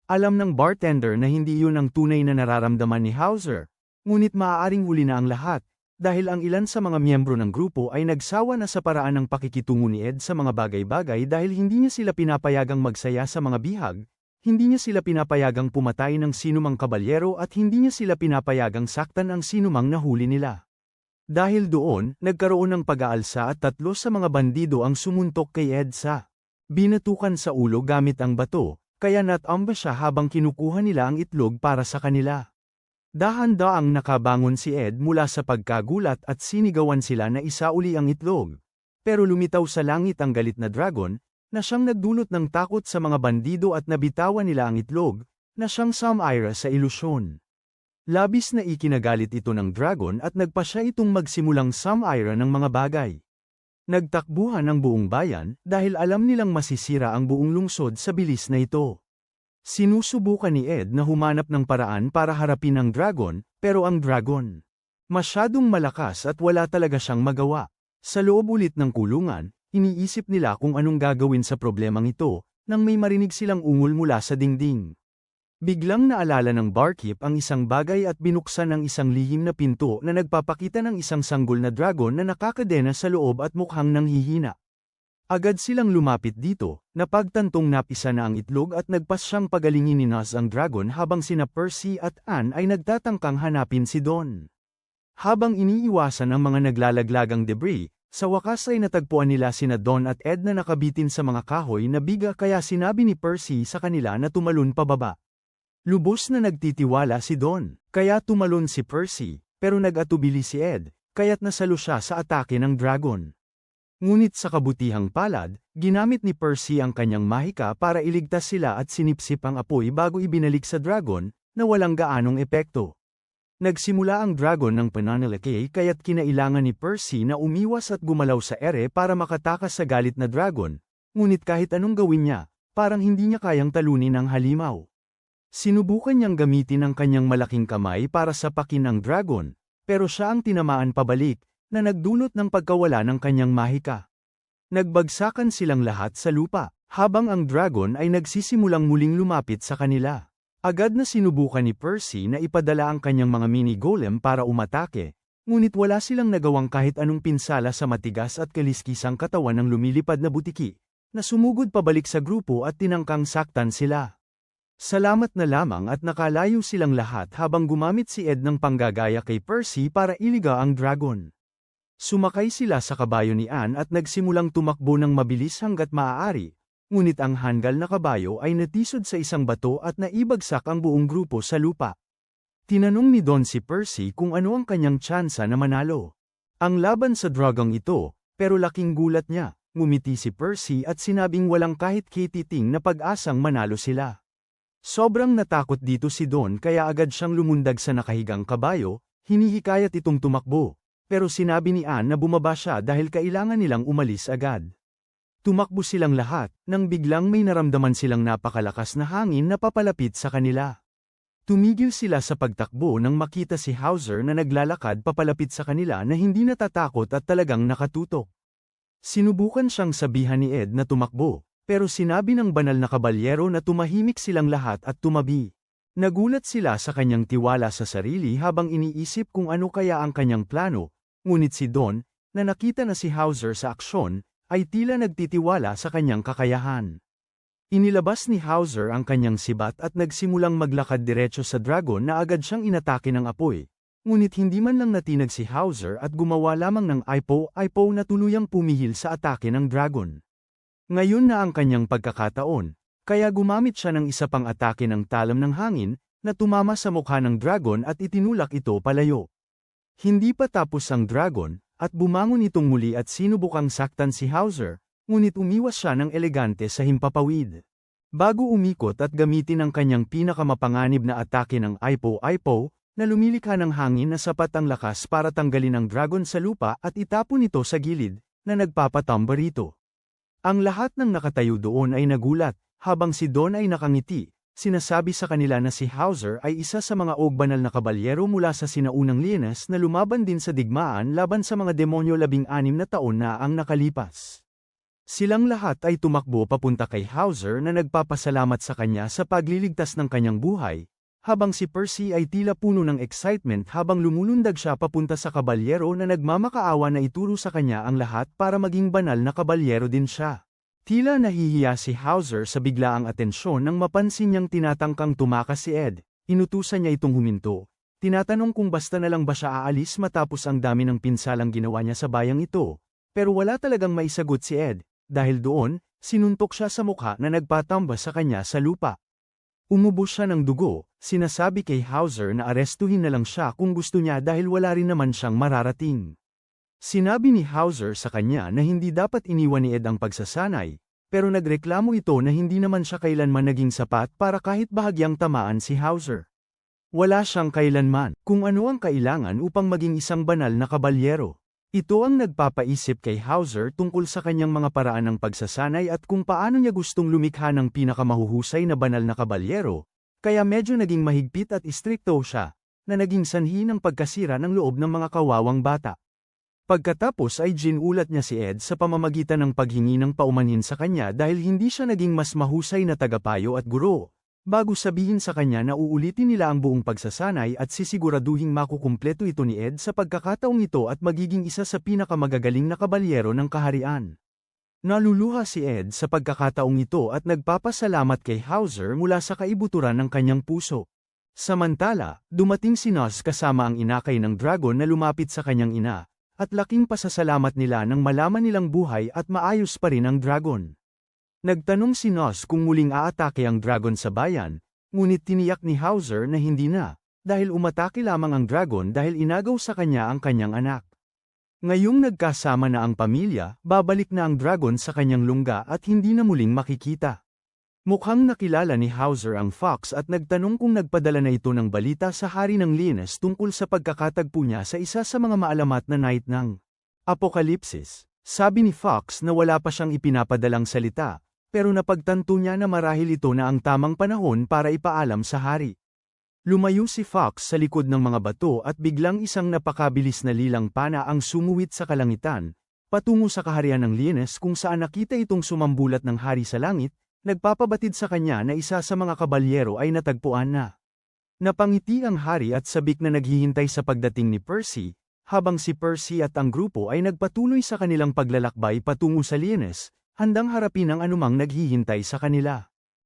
[SPEAKER 1] Alam ng bartender na hindi iyon ang tunay na nararamdaman ni Hauser, ngunit maaaring huli na ang lahat, dahil ang ilan sa mga miyembro ng grupo ay nagsawa na sa paraan ng pakikitungo ni Ed sa mga bagay-bagay dahil hindi niya sila pinapayagang magsaya sa mga bihag, hindi niya sila pinapayagang pumatay ng sinumang kabalyero at hindi niya sila pinapayagang saktan ang sinumang nahuli nila. Dahil doon, nagkaroon ng pag-aalsa at 3 sa mga bandido ang sumuntok kay Ed sa binatukan sa ulo gamit ang bato, kaya natumba siya habang kinukuha nila ang itlog para sa kanila. Dahan-daang nakabangon si Ed mula sa pagkagulat at sinigawan sila na isauli ang itlog. Pero lumitaw sa langit ang galit na dragon, na siyang nagdulot ng takot sa mga bandido at nabitawan nila ang itlog, na siyang Samira sa ilusyon. Labis na ikinagalit ito ng dragon at nagpa siya itong magsimulang Samira ng mga bagay. Nagtakbuhan ang buong bayan dahil alam nilang masisira ang buong lungsod sa bilis na ito. Sinusubukan ni Ed na humanap ng paraan para harapin ang dragon, pero ang dragon masyadong malakas at wala talaga siyang magawa. Sa loob ulit ng kulungan, iniisip nila kung anong gagawin sa problemang ito, nang may marinig silang ungol mula sa dingding. Biglang naalala ng barkeep ang isang bagay at binuksan ang isang lihim na pinto na nagpapakita ng isang sanggol na dragon na nakakadena sa loob at mukhang nanghihina. Agad silang lumapit dito, napagtantong napisa na ang itlog at nagpas siyang pagalingin ni Naz ang dragon habang sina Percy at Anne ay nagtatangkang hanapin si Don. Habang iniiwasan ang mga naglalaglagang debris, sa wakas ay natagpuan nila sina Don at Ed na nakabitin sa mga kahoy na biga kaya sinabi ni Percy sa kanila na tumalon pababa. Lubos na nagtitiwala si Don, kaya tumalon si Percy, pero nag-atubili si Ed, kaya't nasalo siya sa atake ng dragon. Ngunit sa kabutihang palad, ginamit ni Percy ang kanyang mahika para iligtas sila at sinipsip ang apoy bago ibinalik sa dragon, na walang gaanong epekto. Nagsimula ang dragon ng pananalaki kaya't kinailangan ni Percy na umiwas at gumalaw sa ere para makatakas sa galit na dragon, ngunit kahit anong gawin niya, parang hindi niya kayang talunin ang halimaw. Sinubukan niyang gamitin ang kanyang malaking kamay para sapakin ang dragon, pero siya ang tinamaan pabalik, na nagdulot ng pagkawala ng kanyang mahika. Nagbagsakan silang lahat sa lupa, habang ang dragon ay nagsisimulang muling lumapit sa kanila. Agad na sinubukan ni Percy na ipadala ang kanyang mga mini-golem para umatake, ngunit wala silang nagawang kahit anong pinsala sa matigas at kaliskisang katawan ng lumilipad na butiki, na sumugod pabalik sa grupo at tinangkang saktan sila. Salamat na lamang at nakalayo silang lahat habang gumamit si Ed ng panggagaya kay Percy para iliga ang dragon. Sumakay sila sa kabayo ni Anne at nagsimulang tumakbo ng mabilis hanggat maaari, ngunit ang hanggal na kabayo ay natisod sa isang bato at naibagsak ang buong grupo sa lupa. Tinanong ni Don si Percy kung ano ang kanyang tsansa na manalo. Ang laban sa dragong ito, pero laking gulat niya, ngumiti si Percy at sinabing walang kahit kititing na pag-asang manalo sila. Sobrang natakot dito si Don kaya agad siyang lumundag sa nakahigang kabayo, hinihikayat itong tumakbo. Pero sinabi ni Anne na bumaba siya dahil kailangan nilang umalis agad. Tumakbo silang lahat, nang biglang may naramdaman silang napakalakas na hangin na papalapit sa kanila. Tumigil sila sa pagtakbo nang makita si Hauser na naglalakad papalapit sa kanila na hindi natatakot at talagang nakatutok. Sinubukan siyang sabihan ni Ed na tumakbo, pero sinabi ng banal na kabalyero na tumahimik silang lahat at tumabi. Nagulat sila sa kanyang tiwala sa sarili habang iniisip kung ano kaya ang kanyang plano. Ngunit si Don, na nakita na si Hauser sa aksyon, ay tila nagtitiwala sa kanyang kakayahan. Inilabas ni Hauser ang kanyang sibat at nagsimulang maglakad diretso sa dragon na agad siyang inatake ng apoy. Ngunit hindi man lang natinag si Hauser at gumawa lamang ng ipo na tuluyang pumihil sa atake ng dragon. Ngayon na ang kanyang pagkakataon, kaya gumamit siya ng isa pang atake ng talam ng hangin, na tumama sa mukha ng dragon at itinulak ito palayo. Hindi pa tapos ang dragon, at bumangon itong muli at sinubukang saktan si Hauser, ngunit umiwas siya ng elegante sa himpapawid. Bago umikot at gamitin ang kanyang pinakamapanganib na atake ng ipo, na lumilikha ng hangin na sapat ang lakas para tanggalin ang dragon sa lupa at itapon ito sa gilid, na nagpapatamba rito. Ang lahat ng nakatayo doon ay nagulat, habang si Don ay nakangiti. Sinasabi sa kanila na si Hauser ay isa sa mga ogbanal na kabalyero mula sa sinaunang linas na lumaban din sa digmaan laban sa mga demonyo 16 na taon na ang nakalipas. Silang lahat ay tumakbo papunta kay Hauser na nagpapasalamat sa kanya sa pagliligtas ng kanyang buhay, habang si Percy ay tila puno ng excitement habang lumulundag siya papunta sa kabalyero na nagmamakaawa na ituro sa kanya ang lahat para maging banal na kabalyero din siya. Tila nahihiya si Hauser sa biglaang atensyon nang mapansin niyang tinatangkang tumakas si Ed. Inutusan niya itong huminto. Tinatanong kung basta na lang ba siya aalis matapos ang dami ng pinsalang ginawa niya sa bayang ito. Pero wala talagang maisagot si Ed. Dahil doon, sinuntok siya sa mukha na nagpatamba sa kanya sa lupa. Umubos siya ng dugo, sinasabi kay Hauser na arestuhin na lang siya kung gusto niya dahil wala rin naman siyang mararating. Sinabi ni Hauser sa kanya na hindi dapat iniwan ni Ed ang pagsasanay, pero nagreklamo ito na hindi naman siya kailanman naging sapat para kahit bahagyang tamaan si Hauser. Wala siyang kailanman kung ano ang kailangan upang maging isang banal na kabalyero. Ito ang nagpapaisip kay Hauser tungkol sa kanyang mga paraan ng pagsasanay at kung paano niya gustong lumikha ng pinakamahuhusay na banal na kabalyero, kaya medyo naging mahigpit at istrikto siya, na naging sanhi ng pagkasira ng loob ng mga kawawang bata. Pagkatapos ay ginulat niya si Ed sa pamamagitan ng paghingi ng paumanhin sa kanya dahil hindi siya naging mas mahusay na tagapayo at guro. Bago sabihin sa kanya na uulitin nila ang buong pagsasanay at sisiguraduhing makukumpleto ito ni Ed sa pagkakataong ito at magiging isa sa pinakamagagaling na kabalyero ng kaharian. Naluluha si Ed sa pagkakataong ito at nagpapasalamat kay Hauser mula sa kaibuturan ng kanyang puso. Samantala, dumating si Nos kasama ang inakay ng dragon na lumapit sa kanyang ina, at laking pasasalamat nila nang malaman nilang buhay at maayos pa rin ang dragon. Nagtanong si Nos kung muling aatake ang dragon sa bayan, ngunit tiniyak ni Hauser na hindi na, dahil umatake lamang ang dragon dahil inagaw sa kanya ang kanyang anak. Ngayong nagkasama na ang pamilya, babalik na ang dragon sa kanyang lungga at hindi na muling makikita. Mukhang nakilala ni Hauser ang Fox at nagtanong kung nagpadala na ito ng balita sa hari ng Lianes tungkol sa pagkakatagpo niya sa isa sa mga maalamat na night ng Apokalipsis. Sabi ni Fox na wala pa siyang ipinapadalang salita, pero napagtanto niya na marahil ito na ang tamang panahon para ipaalam sa hari. Lumayo si Fox sa likod ng mga bato at biglang isang napakabilis na lilang pana ang sumuwit sa kalangitan, patungo sa kaharian ng Lianes kung saan nakita itong sumambulat ng hari sa langit, nagpapabatid sa kanya na isa sa mga kabalyero ay natagpuan na. Napangiti ang hari at sabik na naghihintay sa pagdating ni Percy, habang si Percy at ang grupo ay nagpatuloy sa kanilang paglalakbay patungo sa Lianes, handang harapin ang anumang naghihintay sa kanila.